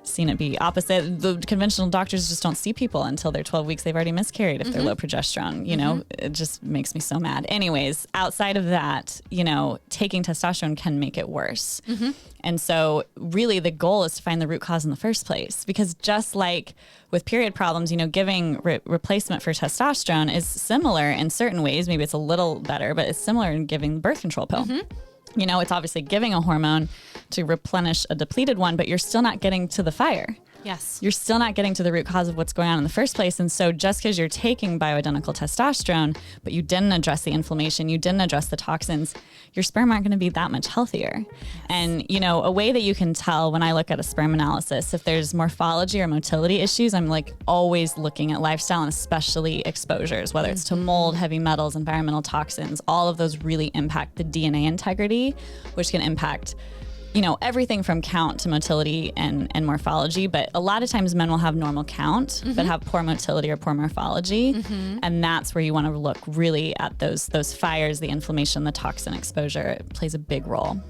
seen it be opposite. The conventional doctors just don't see people until they're 12 weeks. They've already miscarried if they're low progesterone. You know, it just makes me so mad. Anyways, outside of that, you know, taking testosterone can make it worse. And so really the goal is to find the root cause in the first place, because just like with period problems, you know, giving replacement for testosterone is similar in certain ways. Maybe it's a little better, but it's similar in giving the birth control pill. You know, it's obviously giving a hormone to replenish a depleted one, but you're still not getting to the fire. Yes. You're still not getting to the root cause of what's going on in the first place. And so just because you're taking bioidentical testosterone, but you didn't address the inflammation, you didn't address the toxins, your sperm aren't going to be that much healthier. Yes. And, you know, a way that you can tell when I look at a sperm analysis, if there's morphology or motility issues, I'm like always looking at lifestyle and especially exposures, whether it's to mold, heavy metals, environmental toxins, all of those really impact the DNA integrity, which can impact everything from count to motility and morphology, but a lot of times men will have normal count, but have poor motility or poor morphology. And that's where you want to look really at those fires, the inflammation, the toxin exposure. It plays a big role.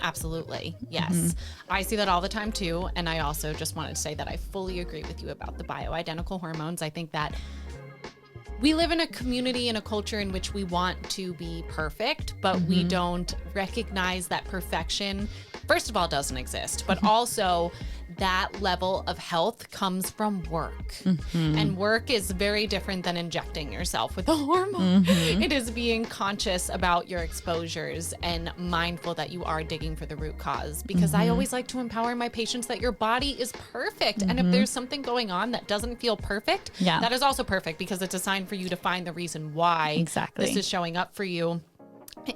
Absolutely. Yes. I see that all the time too. And I also just wanted to say that I fully agree with you about the bioidentical hormones. I think that we live in a community and a culture in which we want to be perfect, but we don't recognize that perfection, first of all, doesn't exist, but also that level of health comes from work. And work is very different than injecting yourself with a hormone. It is being conscious about your exposures and mindful that you are digging for the root cause. Because I always like to empower my patients that your body is perfect. And if there's something going on that doesn't feel perfect, that is also perfect, because it's a sign for you to find the reason why this is showing up for you.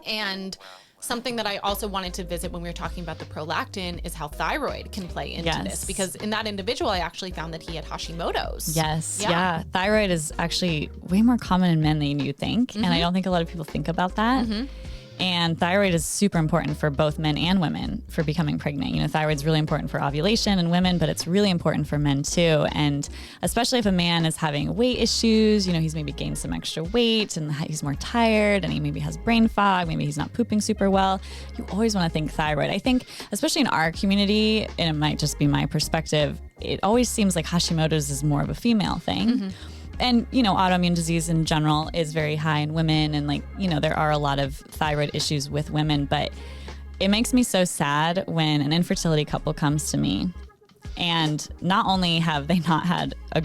And something that I also wanted to visit when we were talking about the prolactin is how thyroid can play into this, because in that individual, I actually found that he had Hashimoto's. Yeah. Thyroid is actually way more common in men than you think. And I don't think a lot of people think about that. And thyroid is super important for both men and women for becoming pregnant. Thyroid's really important for ovulation in women, but it's really important for men too. And especially if a man is having weight issues, he's maybe gained some extra weight and he's more tired and he maybe has brain fog, maybe he's not pooping super well. You always want to think thyroid. I think, especially in our community, and it might just be my perspective, it always seems like Hashimoto's is more of a female thing. And, autoimmune disease in general is very high in women. And there are a lot of thyroid issues with women, but it makes me so sad when an infertility couple comes to me and not only have they not had a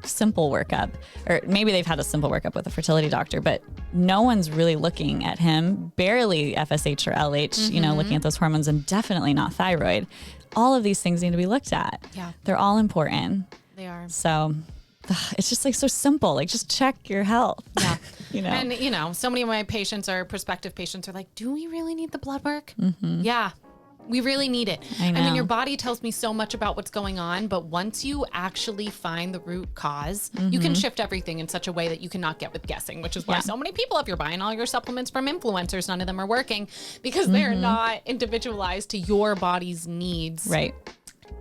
simple workup, or maybe they've had a simple workup with a fertility doctor, but no one's really looking at him, barely FSH or LH, looking at those hormones, and definitely not thyroid. All of these things need to be looked at. Yeah. They're all important. They are. So it's just so simple. Just check your health. Yeah. And, so many of my patients or prospective patients are like, do we really need the blood work? Yeah, we really need it. I mean, your body tells me so much about what's going on, but once you actually find the root cause, you can shift everything in such a way that you cannot get with guessing, which is why so many people, if you're buying all your supplements from influencers, none of them are working because they're not individualized to your body's needs. Right.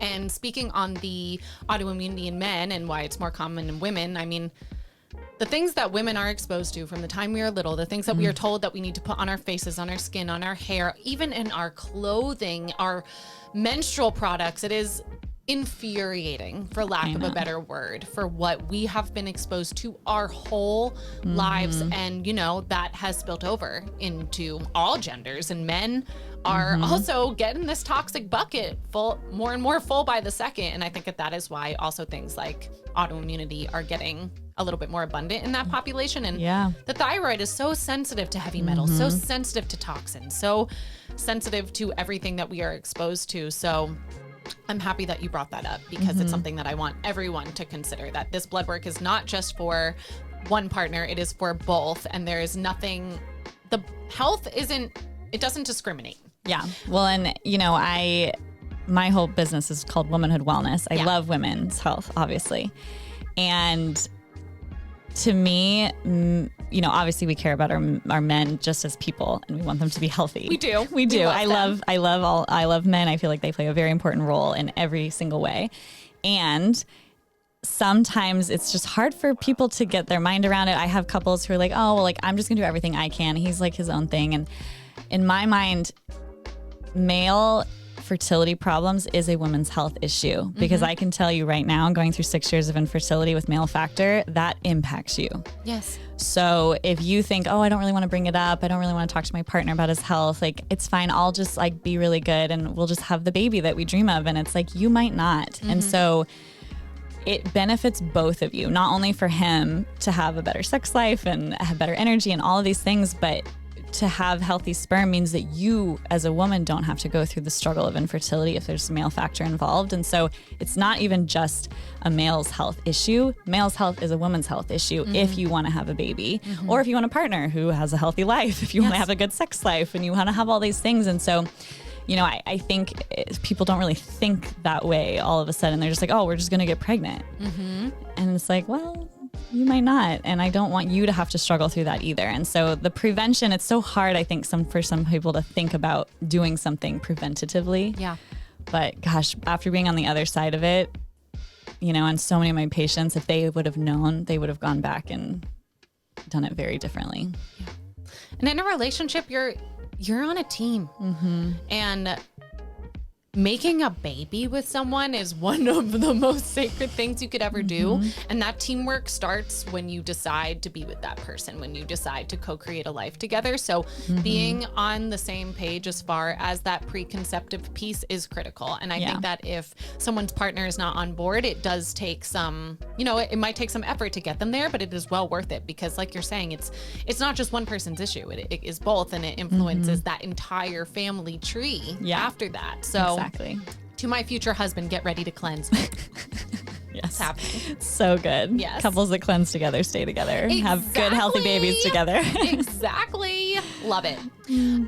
And speaking on the autoimmunity in men and why it's more common in women, I mean, the things that women are exposed to from the time we are little, the things that we are told that we need to put on our faces, on our skin, on our hair, even in our clothing, our menstrual products, it is infuriating, for lack of a better word, for what we have been exposed to our whole lives. And, that has spilt over into all genders, and men are also getting this toxic bucket full, more and more full by the second. And I think that is why also things like autoimmunity are getting a little bit more abundant in that population. And the thyroid is so sensitive to heavy metals, so sensitive to toxins, so sensitive to everything that we are exposed to. So I'm happy that you brought that up, because it's something that I want everyone to consider, that this blood work is not just for one partner, it is for both. And there is nothing, the health it doesn't discriminate. Yeah. Well, and my whole business is called Womanhood Wellness. I love women's health, obviously. And to me, obviously we care about our men just as people, and we want them to be healthy. We do. I love men. I feel like they play a very important role in every single way. And sometimes it's just hard for people to get their mind around it. I have couples who are like, oh, well, I'm just gonna do everything I can. He's like his own thing. And in my mind, male fertility problems is a woman's health issue, because I can tell you right now, going through 6 years of infertility with male factor, that impacts you. Yes. So if you think, oh, I don't really want to bring it up, I don't really want to talk to my partner about his health, it's fine. I'll just be really good and we'll just have the baby that we dream of. And it's you might not. And so it benefits both of you, not only for him to have a better sex life and have better energy and all of these things, but to have healthy sperm means that you as a woman don't have to go through the struggle of infertility if there's a male factor involved. And so it's not even just a male's health issue. Male's health is a woman's health issue if you want to have a baby, or if you want a partner who has a healthy life, if you want to have a good sex life and you want to have all these things. And so, I think people don't really think that way all of a sudden. They're just oh, we're just going to get pregnant. And it's well, you might not. And I don't want you to have to struggle through that either. And so the prevention, it's so hard, I think, for some people to think about doing something preventatively. Yeah. But gosh, after being on the other side of it, you know, and so many of my patients, if they would have known, they would have gone back and done it very differently. Yeah. And in a relationship, you're on a team. Mm-hmm. And making a baby with someone is one of the most sacred things you could ever do. And that teamwork starts when you decide to be with that person, when you decide to co-create a life together. So being on the same page as far as that preconceptive piece is critical. And I think that if someone's partner is not on board, it does take some, you know, it might take some effort to get them there, but it is well worth it, because like you're saying, it's not just one person's issue. It is both, and it influences that entire family tree after that. So exactly. To my future husband, get ready to cleanse. Yes. It's happening. So good. Yes. Couples that cleanse together stay together. Exactly. Have good, healthy babies together. Exactly. Love it.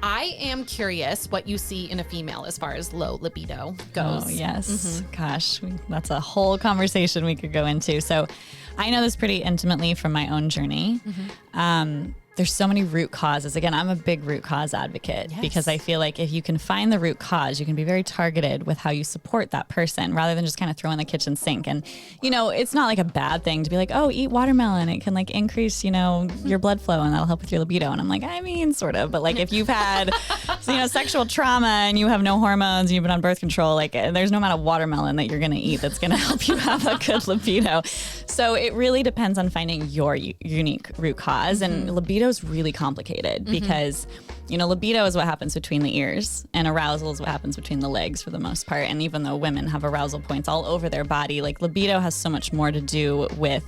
I am curious what you see in a female as far as low libido goes. Oh, yes. Gosh, that's a whole conversation we could go into. So I know this pretty intimately from my own journey. There's so many root causes. Again, I'm a big root cause advocate because I feel like if you can find the root cause, you can be very targeted with how you support that person rather than just kind of throw in the kitchen sink. And, you know, it's not like a bad thing to be like, oh, eat watermelon. It can like increase, you know, your blood flow and that'll help with your libido. And I'm like, I mean, sort of. But like if you've had, you know, sexual trauma and you have no hormones and you've been on birth control, like there's no amount of watermelon that you're going to eat that's going to help you have a good libido. So it really depends on finding your unique root cause. And libido is really complicated because, you know, libido is what happens between the ears and arousal is what happens between the legs for the most part. And even though women have arousal points all over their body, like libido has so much more to do with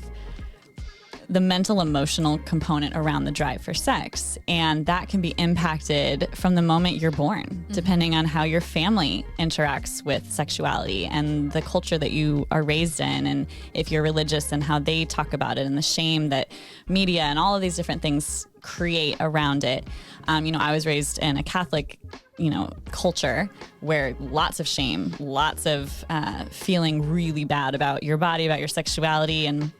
the mental emotional component around the drive for sex. And that can be impacted from the moment you're born, depending on how your family interacts with sexuality and the culture that you are raised in. And if you're religious and how they talk about it and the shame that media and all of these different things create around it. You know, I was raised in a Catholic, you know, culture where lots of shame, lots of feeling really bad about your body, about your sexuality, and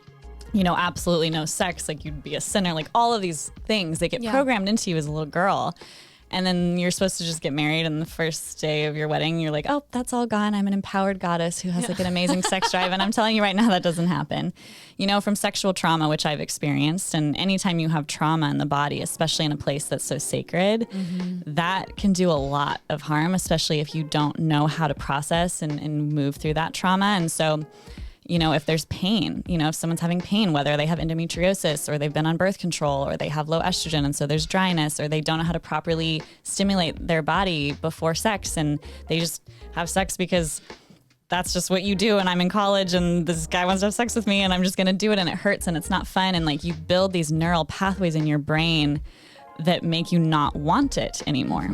you know, absolutely no sex, like you'd be a sinner, like all of these things that get programmed into you as a little girl. And then you're supposed to just get married, and the first day of your wedding, you're like, oh, that's all gone. I'm an empowered goddess who has like an amazing sex drive. And I'm telling you right now, that doesn't happen. You know, from sexual trauma, which I've experienced, and anytime you have trauma in the body, especially in a place that's so sacred, that can do a lot of harm, especially if you don't know how to process and move through that trauma. And so, you know, if there's pain, you know, if someone's having pain, whether they have endometriosis or they've been on birth control or they have low estrogen and so there's dryness or they don't know how to properly stimulate their body before sex and they just have sex because that's just what you do and I'm in college and this guy wants to have sex with me and I'm just going to do it and it hurts and it's not fun. And like you build these neural pathways in your brain that make you not want it anymore.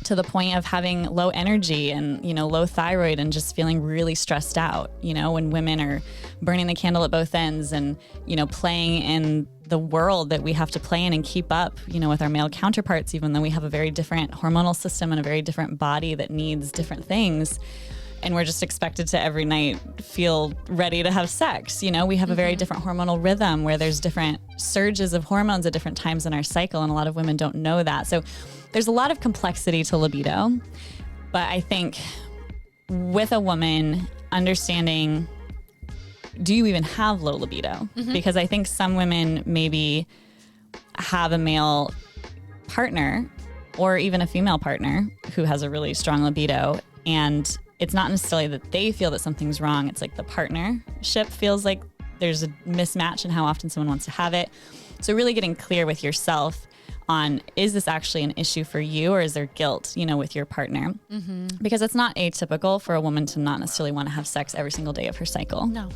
To the point of having low energy and, you know, low thyroid and just feeling really stressed out, you know, when women are burning the candle at both ends and, you know, playing in the world that we have to play in and keep up, you know, with our male counterparts, even though we have a very different hormonal system and a very different body that needs different things. And we're just expected to every night feel ready to have sex. You know, we have a very different hormonal rhythm where there's different surges of hormones at different times in our cycle. And a lot of women don't know that. So there's a lot of complexity to libido. But I think with a woman understanding, do you even have low libido? Because I think some women maybe have a male partner or even a female partner who has a really strong libido, and it's not necessarily that they feel that something's wrong. It's like the partnership feels like there's a mismatch in how often someone wants to have it. So really getting clear with yourself on, is this actually an issue for you or is there guilt, you know, with your partner? Because it's not atypical for a woman to not necessarily want to have sex every single day of her cycle. No.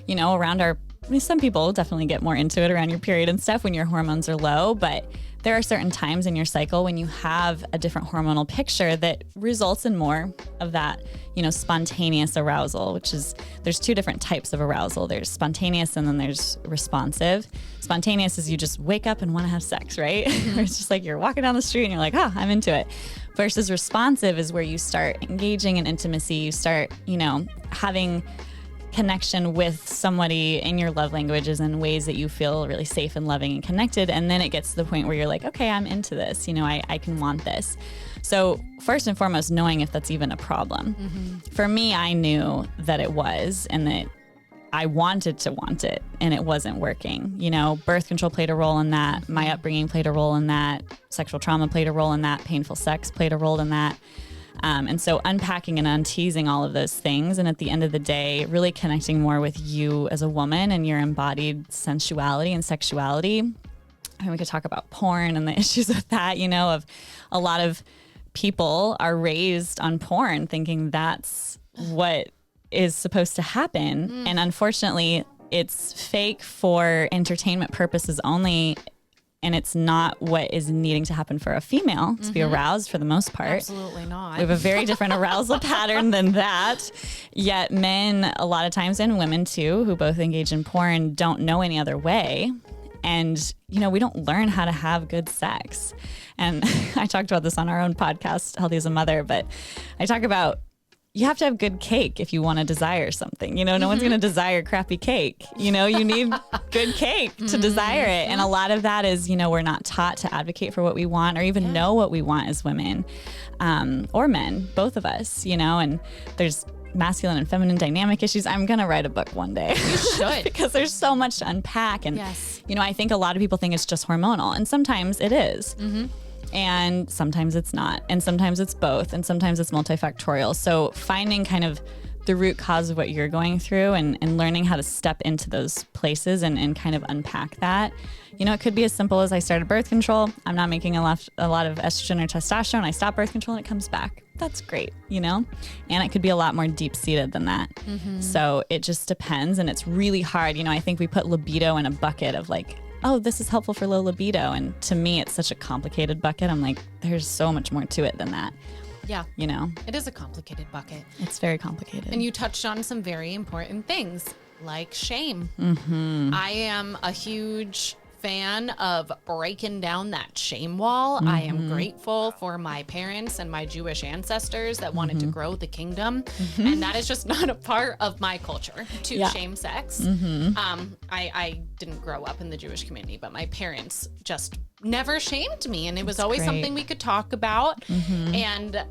You know, around our, I mean, some people definitely get more into it around your period and stuff when your hormones are low, but there are certain times in your cycle when you have a different hormonal picture that results in more of that, you know, spontaneous arousal, which is, there's two different types of arousal. There's spontaneous and then there's responsive. Spontaneous is you just wake up and want to have sex, right? It's just like you're walking down the street and you're like, oh, I'm into it. Versus responsive is where you start engaging in intimacy. You start, you know, having connection with somebody in your love languages in ways that you feel really safe and loving and connected. And then it gets to the point where you're like, okay, I'm into this. You know, I can want this. So first and foremost, knowing if that's even a problem. For me, I knew that it was, and that I wanted to want it, and it wasn't working. You know, birth control played a role in that. My upbringing played a role in that. Sexual trauma played a role in that. Painful sex played a role in that. And so unpacking and unteasing all of those things, and at the end of the day, really connecting more with you as a woman and your embodied sensuality and sexuality. And we could talk about porn and the issues with that, you know, of a lot of people are raised on porn thinking that's what is supposed to happen. And unfortunately, it's fake for entertainment purposes only. And it's not what is needing to happen for a female to be aroused for the most part. Absolutely not. We have a very different arousal pattern than that. Yet men, a lot of times, and women too, who both engage in porn, don't know any other way. And, you know, we don't learn how to have good sex. And I talked about this on our own podcast, Healthy as a Mother, but I talk about you have to have good cake if you want to desire something. You know, no one's going to desire crappy cake. You know, you need good cake to desire it. And a lot of that is, you know, we're not taught to advocate for what we want or even know what we want as women or men, both of us, you know, and there's masculine and feminine dynamic issues. I'm going to write a book one day. You should. Because there's so much to unpack. And, you know, I think a lot of people think it's just hormonal, and sometimes it is. And sometimes it's not. And sometimes it's both. And sometimes it's multifactorial. So finding kind of the root cause of what you're going through and learning how to step into those places and kind of unpack that. You know, it could be as simple as I started birth control. I'm not making a lot of estrogen or testosterone. I stop birth control and it comes back. That's great, you know? And it could be a lot more deep-seated than that. So it just depends. And it's really hard. You know, I think we put libido in a bucket of like, oh, this is helpful for low libido. And to me, it's such a complicated bucket. I'm like, there's so much more to it than that. Yeah. You know? It is a complicated bucket. It's very complicated. And you touched on some very important things like shame. I am a huge fan of breaking down that shame wall. I am grateful for my parents and my Jewish ancestors that wanted to grow the kingdom. And that is just not a part of my culture to shame sex. I didn't grow up in the Jewish community, but my parents just never shamed me. And it was always something we could talk about. And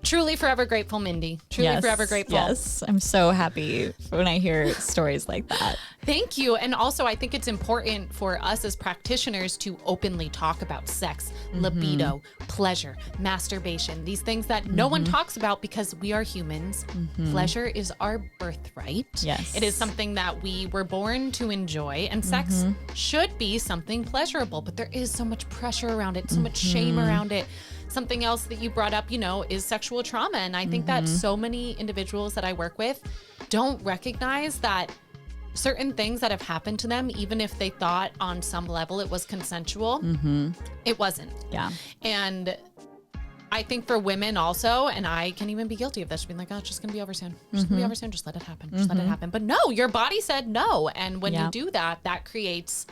truly forever grateful, Mindy. Truly forever grateful. Yes. I'm so happy when I hear stories like that. Thank you. And also, I think it's important for us as practitioners to openly talk about sex, libido, pleasure, masturbation, these things that no one talks about because we are humans. Pleasure is our birthright. Yes. It is something that we were born to enjoy, and sex should be something pleasurable, but there is so much pressure around it, so much shame around it. Something else that you brought up, you know, is sexual trauma. And I think that so many individuals that I work with don't recognize that certain things that have happened to them, even if they thought on some level it was consensual, it wasn't. Yeah. And I think for women also, and I can even be guilty of this, being like, oh, it's just going to be over soon. Just going to be over soon. Just let it happen. Just let it happen. But no, your body said no. And when you do that, that creates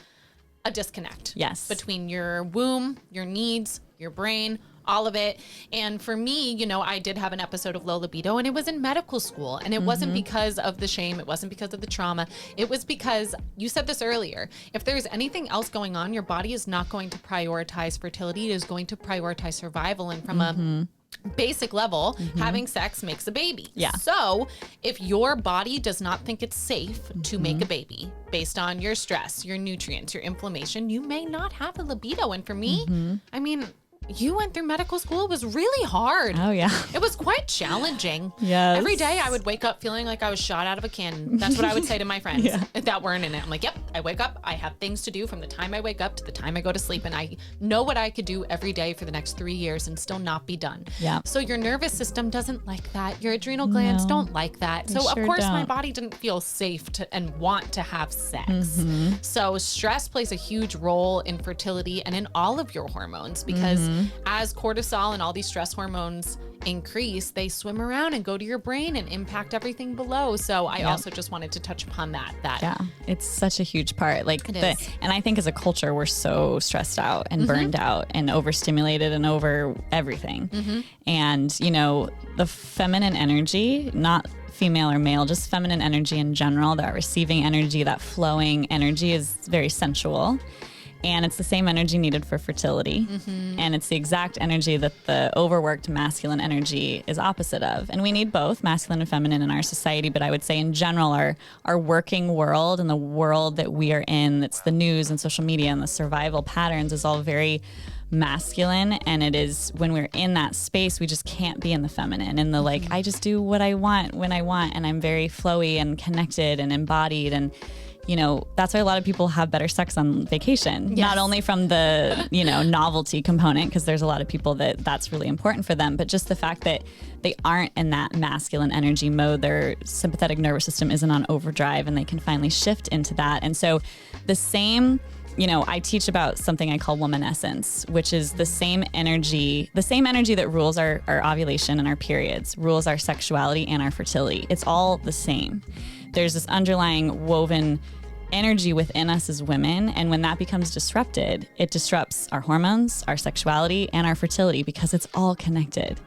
a disconnect. Yes. Between your womb, your needs, your brain, all of it. And for me, you know, I did have an episode of low libido, and it was in medical school. And it wasn't because of the shame. It wasn't because of the trauma. It was because, you said this earlier, if there's anything else going on, your body is not going to prioritize fertility. It is going to prioritize survival. And from a basic level, having sex makes a baby. Yeah. So if your body does not think it's safe to make a baby based on your stress, your nutrients, your inflammation, you may not have a libido. And for me, I mean, you went through medical school. It was really hard. Oh, yeah. It was quite challenging. Yes. Every day I would wake up feeling like I was shot out of a cannon. That's what I would say to my friends that weren't in it. I'm like, yep, I wake up. I have things to do from the time I wake up to the time I go to sleep. And I know what I could do every day for the next 3 years and still not be done. Yeah. So your nervous system doesn't like that. Your adrenal glands don't like that. So of course my body didn't feel safe and want to have sex. So stress plays a huge role in fertility and in all of your hormones because as cortisol and all these stress hormones increase, they swim around and go to your brain and impact everything below. So I also just wanted to touch upon that. Yeah, it's such a huge part. And I think as a culture, we're so stressed out and burned out and overstimulated and over everything. And, you know, the feminine energy, not female or male, just feminine energy in general, that receiving energy, that flowing energy is very sensual. And it's the same energy needed for fertility. And it's the exact energy that the overworked masculine energy is opposite of. And we need both masculine and feminine in our society. But I would say in general, our working world and the world that we are in, that's the news and social media and the survival patterns, is all very masculine. And it is, when we're in that space, we just can't be in the feminine and the like, I just do what I want when I want. And I'm very flowy and connected and embodied. And you know, that's why a lot of people have better sex on vacation, not only from the, you know, novelty component, because there's a lot of people that's really important for them, but just the fact that they aren't in that masculine energy mode. Their sympathetic nervous system isn't on overdrive and they can finally shift into that. And so the same, you know, I teach about something I call woman essence, which is the same energy that rules our ovulation and our periods, rules our sexuality and our fertility. It's all the same. There's this underlying woven energy within us as women. And when that becomes disrupted, it disrupts our hormones, our sexuality, and our fertility, because it's all connected.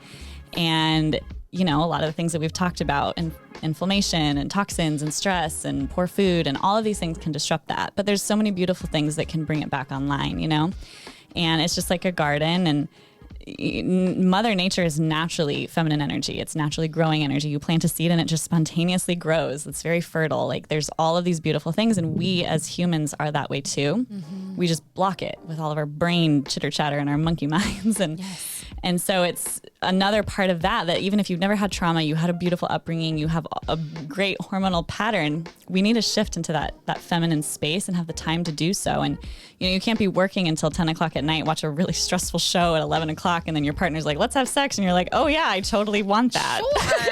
And, you know, a lot of the things that we've talked about, and inflammation and toxins and stress and poor food and all of these things can disrupt that. But there's so many beautiful things that can bring it back online, you know? And it's just like a garden, and Mother Nature is naturally feminine energy. It's naturally growing energy. You plant a seed and it just spontaneously grows. It's very fertile. Like, there's all of these beautiful things. And we as humans are that way too. We just block it with all of our brain chitter chatter and our monkey minds. And so it's another part of that even if you've never had trauma, you had a beautiful upbringing, you have a great hormonal pattern, we need to shift into that feminine space and have the time to do so. And, you know, you can't be working until 10 o'clock at night, watch a really stressful show at 11 o'clock, and then your partner's like, let's have sex. And you're like, oh yeah, I totally want that.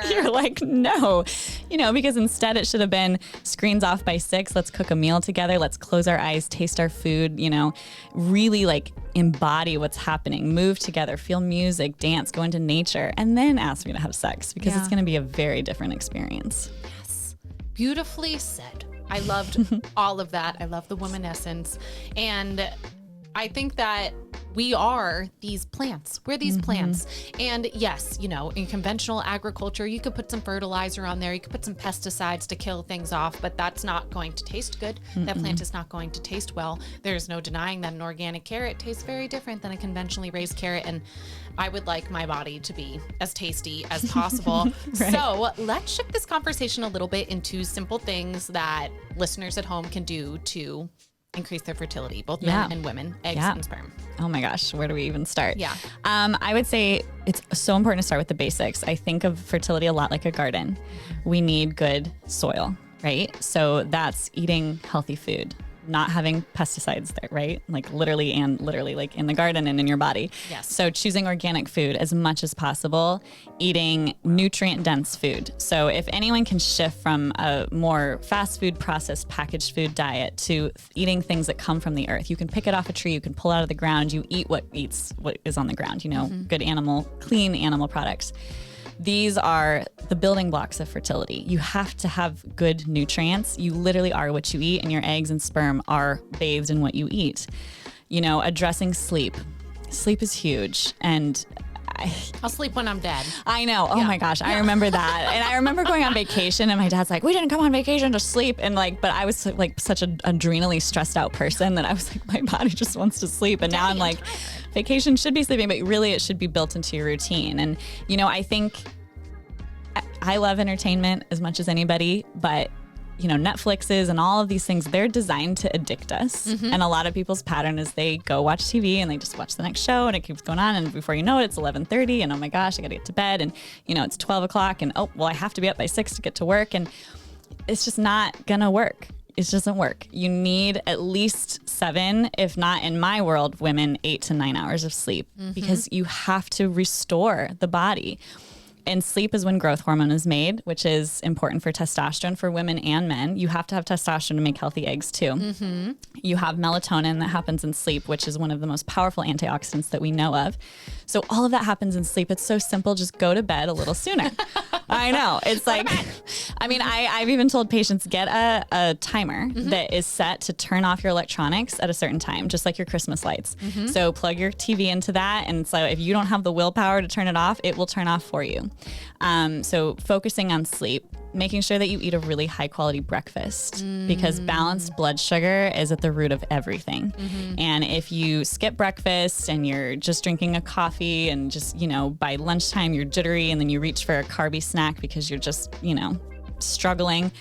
Sure. You're like, no, you know, because instead it should have been screens off by 6. Let's cook a meal together. Let's close our eyes, taste our food, you know, really like embody what's happening, move together, feel music, dance, go into nature, and then ask me to have sex, because it's going to be a very different experience. Yes. Beautifully said. I loved all of that. I love the woman essence. And I think that we are these plants. We're these plants. And yes, you know, in conventional agriculture, you could put some fertilizer on there. You could put some pesticides to kill things off, but that's not going to taste good. That plant is not going to taste well. There's no denying that an organic carrot tastes very different than a conventionally raised carrot. And I would like my body to be as tasty as possible. Right. So let's shift this conversation a little bit into simple things that listeners at home can do to increase their fertility, both men and women, eggs and sperm. Oh my gosh, where do we even start? Yeah. I would say it's so important to start with the basics. I think of fertility a lot like a garden. We need good soil, right? So that's eating healthy food, not having pesticides there, right? Like literally like in the garden and in your body. Yes. So choosing organic food as much as possible, eating nutrient dense food. So if anyone can shift from a more fast food, processed, packaged food diet to eating things that come from the earth, you can pick it off a tree, you can pull it out of the ground, you eat what is on the ground, you know, good clean animal products. These are the building blocks of fertility. You have to have good nutrients. You literally are what you eat, and your eggs and sperm are bathed in what you eat. You know, addressing sleep. Sleep is huge. And I'll sleep when I'm dead. I know. Oh my gosh. I remember that. And I remember going on vacation and my dad's like, we didn't come on vacation to sleep. And like, but I was like such an adrenally stressed out person that I was like, my body just wants to sleep. And now I'm like, vacation should be sleeping, but really it should be built into your routine. And, you know, I think I love entertainment as much as anybody, but you know, Netflixes and all of these things, they're designed to addict us. And a lot of people's pattern is they go watch TV and they just watch the next show and it keeps going on. And before you know it, it's 11:30 and oh my gosh, I got to get to bed. And you know, it's 12 o'clock and oh, well, I have to be up by 6 to get to work. And it's just not going to work. It doesn't work. You need at least 7, if not in my world, women, 8 to 9 hours of sleep because you have to restore the body. And sleep is when growth hormone is made, which is important for testosterone for women and men. You have to have testosterone to make healthy eggs too. Mm-hmm. You have melatonin that happens in sleep, which is one of the most powerful antioxidants that we know of. So all of that happens in sleep. It's so simple. Just go to bed a little sooner. I know. It's like, I mean, I've even told patients, get a timer that is set to turn off your electronics at a certain time, just like your Christmas lights. So plug your TV into that. And so if you don't have the willpower to turn it off, it will turn off for you. So focusing on sleep, making sure that you eat a really high quality breakfast because balanced blood sugar is at the root of everything. And if you skip breakfast and you're just drinking a coffee and just, by lunchtime you're jittery and then you reach for a carby snack because you're just, struggling,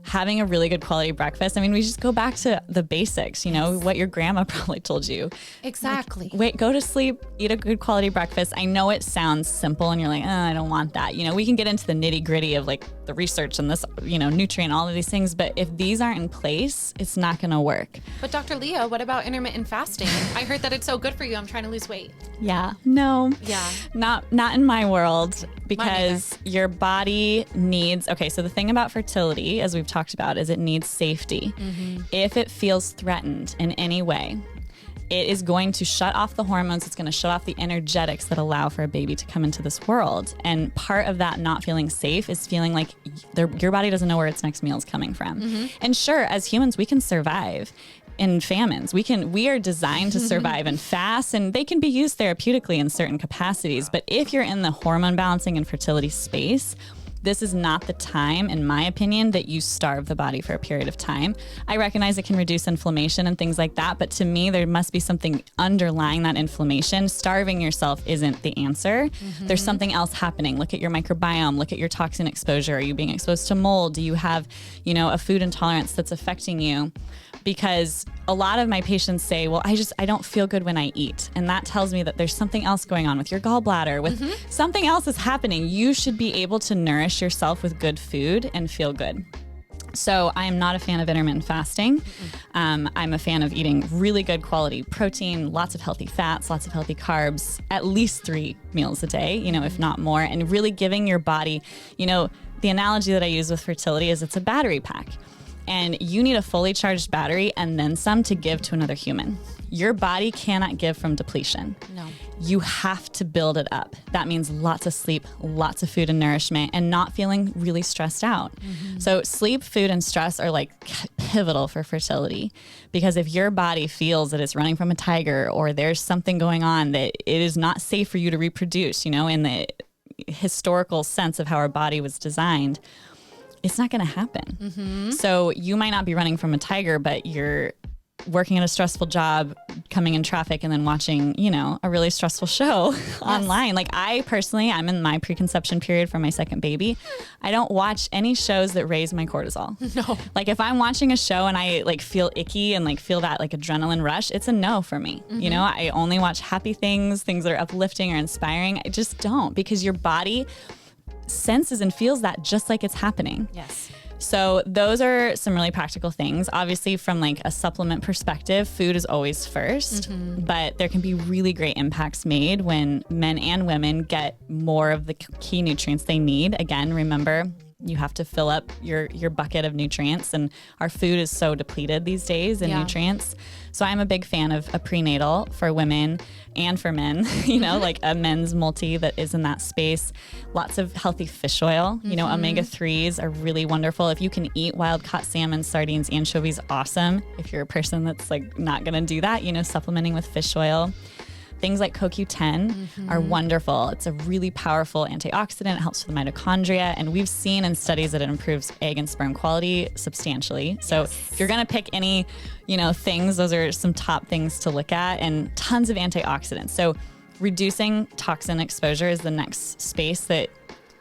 having a really good quality breakfast. I mean, we just go back to the basics, what your grandma probably told you. Exactly. Like, wait, go to sleep, eat a good quality breakfast. I know it sounds simple and you're like, I don't want that. We can get into the nitty gritty of like the research and this, nutrient, all of these things. But if these aren't in place, it's not going to work. But Dr. Leah, what about intermittent fasting? I heard that it's so good for you. I'm trying to lose weight. Yeah. No. Yeah. Not in my world, because your body needs, so the thing about fertility, as we've talked about, is it needs safety. If it feels threatened in any way, it is going to shut off the hormones. It's going to shut off the energetics that allow for a baby to come into this world. And part of that not feeling safe is feeling like your body doesn't know where its next meal is coming from. And sure, as humans, we can survive in famines. We are designed to survive and fast, and they can be used therapeutically in certain capacities. But if you're in the hormone balancing and fertility space, this is not the time, in my opinion, that you starve the body for a period of time. I recognize it can reduce inflammation and things like that, but to me, there must be something underlying that inflammation. Starving yourself isn't the answer. There's something else happening. Look at your microbiome. Look at your toxin exposure. Are you being exposed to mold? Do you have, a food intolerance that's affecting you? Because a lot of my patients say, well, I don't feel good when I eat. And that tells me that there's something else going on with your gallbladder, with something else is happening. You should be able to nourish yourself with good food and feel good. So I am not a fan of intermittent fasting. I'm a fan of eating really good quality protein, lots of healthy fats, lots of healthy carbs, at least 3 meals a day, if not more, and really giving your body, the analogy that I use with fertility is it's a battery pack. And you need a fully charged battery and then some to give to another human. Your body cannot give from depletion. No. You have to build it up. That means lots of sleep, lots of food and nourishment, and not feeling really stressed out. So sleep, food, and stress are like pivotal for fertility, because if your body feels that it's running from a tiger or there's something going on that it is not safe for you to reproduce, in the historical sense of how our body was designed, it's not going to happen. So you might not be running from a tiger, but you're working at a stressful job, coming in traffic, and then watching, a really stressful show online. Like I'm in my preconception period for my second baby. I don't watch any shows that raise my cortisol. No. Like if I'm watching a show and I feel icky and feel that adrenaline rush, it's a no for me. I only watch happy things that are uplifting or inspiring. I just don't, because your body senses and feels that just like it's happening. Yes. So those are some really practical things. Obviously, from a supplement perspective, food is always first, but there can be really great impacts made when men and women get more of the key nutrients they need. Again, remember, you have to fill up your bucket of nutrients, and our food is so depleted these days in nutrients. So I'm a big fan of a prenatal for women and for men, like a men's multi that is in that space. Lots of healthy fish oil, omega-3s are really wonderful. If you can eat wild caught salmon, sardines, anchovies, awesome. If you're a person that's not going to do that, supplementing with fish oil. Things like CoQ10 are wonderful. It's a really powerful antioxidant. It helps with the mitochondria. And we've seen in studies that it improves egg and sperm quality substantially. So if you're going to pick any, things, those are some top things to look at, and tons of antioxidants. So reducing toxin exposure is the next space that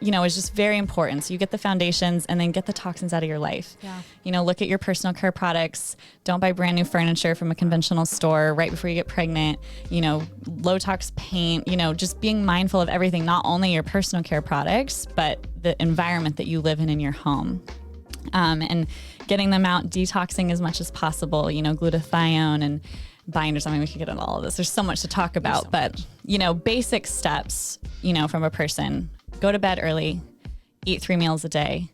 is just very important. So you get the foundations and then get the toxins out of your life. Yeah. Look at your personal care products. Don't buy brand new furniture from a conventional store right before you get pregnant. Low tox paint, just being mindful of everything, not only your personal care products, but the environment that you live in your home. And getting them out, detoxing as much as possible, glutathione and binders. I mean, we could get into all of this. There's so much to talk about, but basic steps, from a person go to bed early, eat 3 meals a day,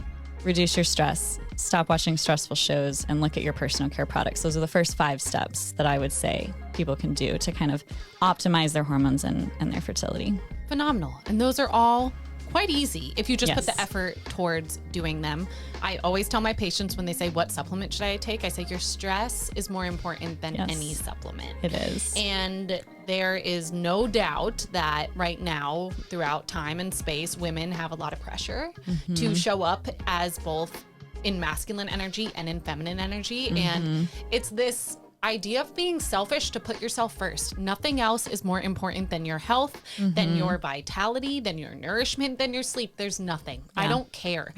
reduce your stress, stop watching stressful shows, and look at your personal care products. Those are the first 5 steps that I would say people can do to kind of optimize their hormones and their fertility. Phenomenal. And those are all quite easy if you just Yes. put the effort towards doing them. I always tell my patients when they say, what supplement should I take? I say, your stress is more important than Yes. any supplement. It is. And there is no doubt that right now, throughout time and space, women have a lot of pressure to show up as both in masculine energy and in feminine energy. And it's this idea of being selfish to put yourself first. Nothing else is more important than your health, than your vitality, than your nourishment, than your sleep. There's nothing. I don't care.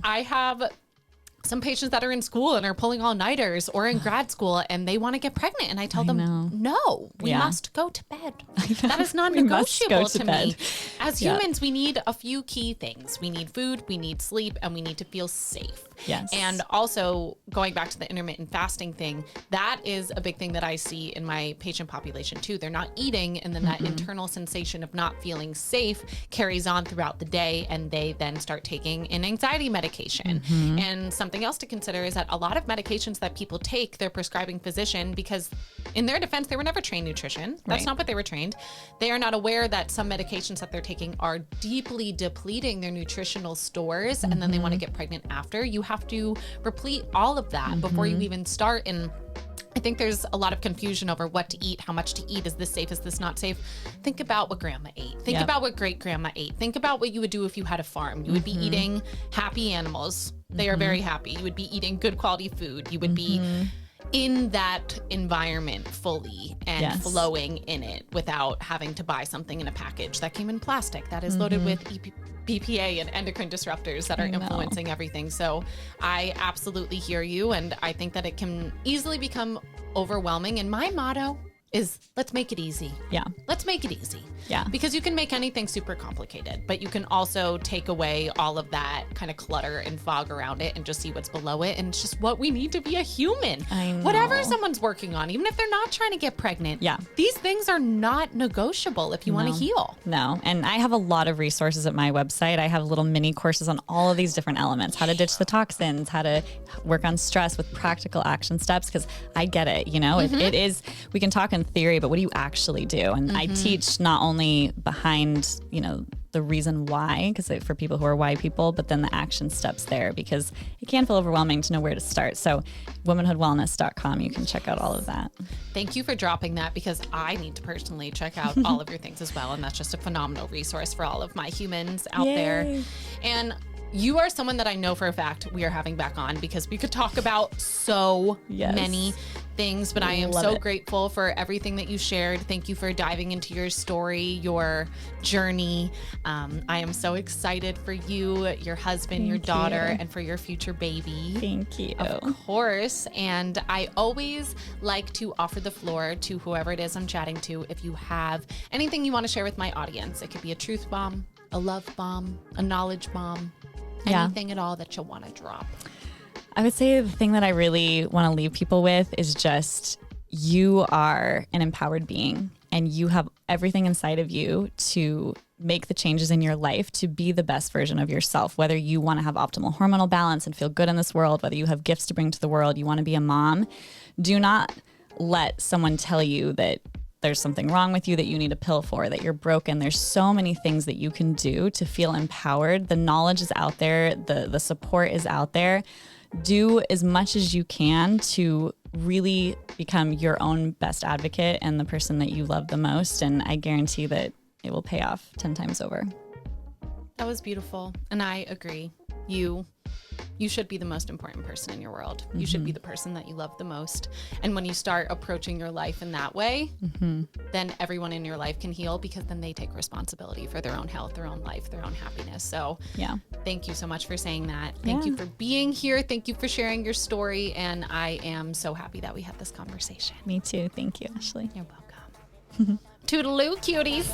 I have some patients that are in school and are pulling all-nighters or in grad school and they want to get pregnant. And I tell them, no, we must go to bed. That is non-negotiable to me. As humans, we need a few key things. We need food, we need sleep, and we need to feel safe. Yes. And also going back to the intermittent fasting thing, that is a big thing that I see in my patient population too. They're not eating, and then that internal sensation of not feeling safe carries on throughout the day, and they then start taking an anxiety medication. And something else to consider is that a lot of medications that people take, their prescribing physician, because in their defense, they were never trained nutrition. That's not what they were trained. They are not aware that some medications that they're taking are deeply depleting their nutritional stores, and then they want to get pregnant after. You have to replete all of that before you even start. And I think there's a lot of confusion over what to eat, how much to eat. Is this safe? Is this not safe? Think about what grandma ate. Think about what great grandma ate. Think about what you would do if you had a farm. You would be eating happy animals. They are very happy. You would be eating good quality food. You would be in that environment fully and flowing in it without having to buy something in a package that came in plastic that is loaded with BPA and endocrine disruptors that are influencing everything. So I absolutely hear you. And I think that it can easily become overwhelming. And my motto is, let's make it easy. Yeah. Let's make it easy. Yeah. Because you can make anything super complicated, but you can also take away all of that kind of clutter and fog around it and just see what's below it. And it's just what we need to be a human. I know. Whatever someone's working on, even if they're not trying to get pregnant. Yeah. These things are not negotiable if you want to heal. No. And I have a lot of resources at my website. I have little mini courses on all of these different elements, how to ditch the toxins, how to work on stress with practical action steps. Because I get it, you know, it is, we can talk in theory, but what do you actually do? And I teach not only behind, you know, the reason why, because for people who are why people, but then the action steps there, because it can feel overwhelming to know where to start. So womanhoodwellness.com, you can check out all of that. Thank you for dropping that, because I need to personally check out all of your things as well. And that's just a phenomenal resource for all of my humans out there. And you are someone that I know for a fact we are having back on, because we could talk about so many things, but I am so grateful for everything that you shared. Thank you for diving into your story, your journey. I am so excited for you, your husband, your daughter, and for your future baby. Thank you. Of course. And I always like to offer the floor to whoever it is I'm chatting to. If you have anything you want to share with my audience, it could be a truth bomb, a love bomb, a knowledge bomb, anything at all that you'll want to drop. I would say the thing that I really want to leave people with is just, you are an empowered being and you have everything inside of you to make the changes in your life to be the best version of yourself. Whether you want to have optimal hormonal balance and feel good in this world, whether you have gifts to bring to the world, you want to be a mom, do not let someone tell you that there's something wrong with you, that you need a pill for, that you're broken. There's so many things that you can do to feel empowered. The knowledge is out there. The support is out there. Do as much as you can to really become your own best advocate and the person that you love the most. And I guarantee that it will pay off 10 times over. That was beautiful. And I agree. You should be the most important person in your world. You should be the person that you love the most. And when you start approaching your life in that way, then everyone in your life can heal, because then they take responsibility for their own health, their own life, their own happiness. So thank you so much for saying that. Thank you for being here. Thank you for sharing your story. And I am so happy that we had this conversation. Me too. Thank you, Ashley. You're welcome. Toodaloo, cuties.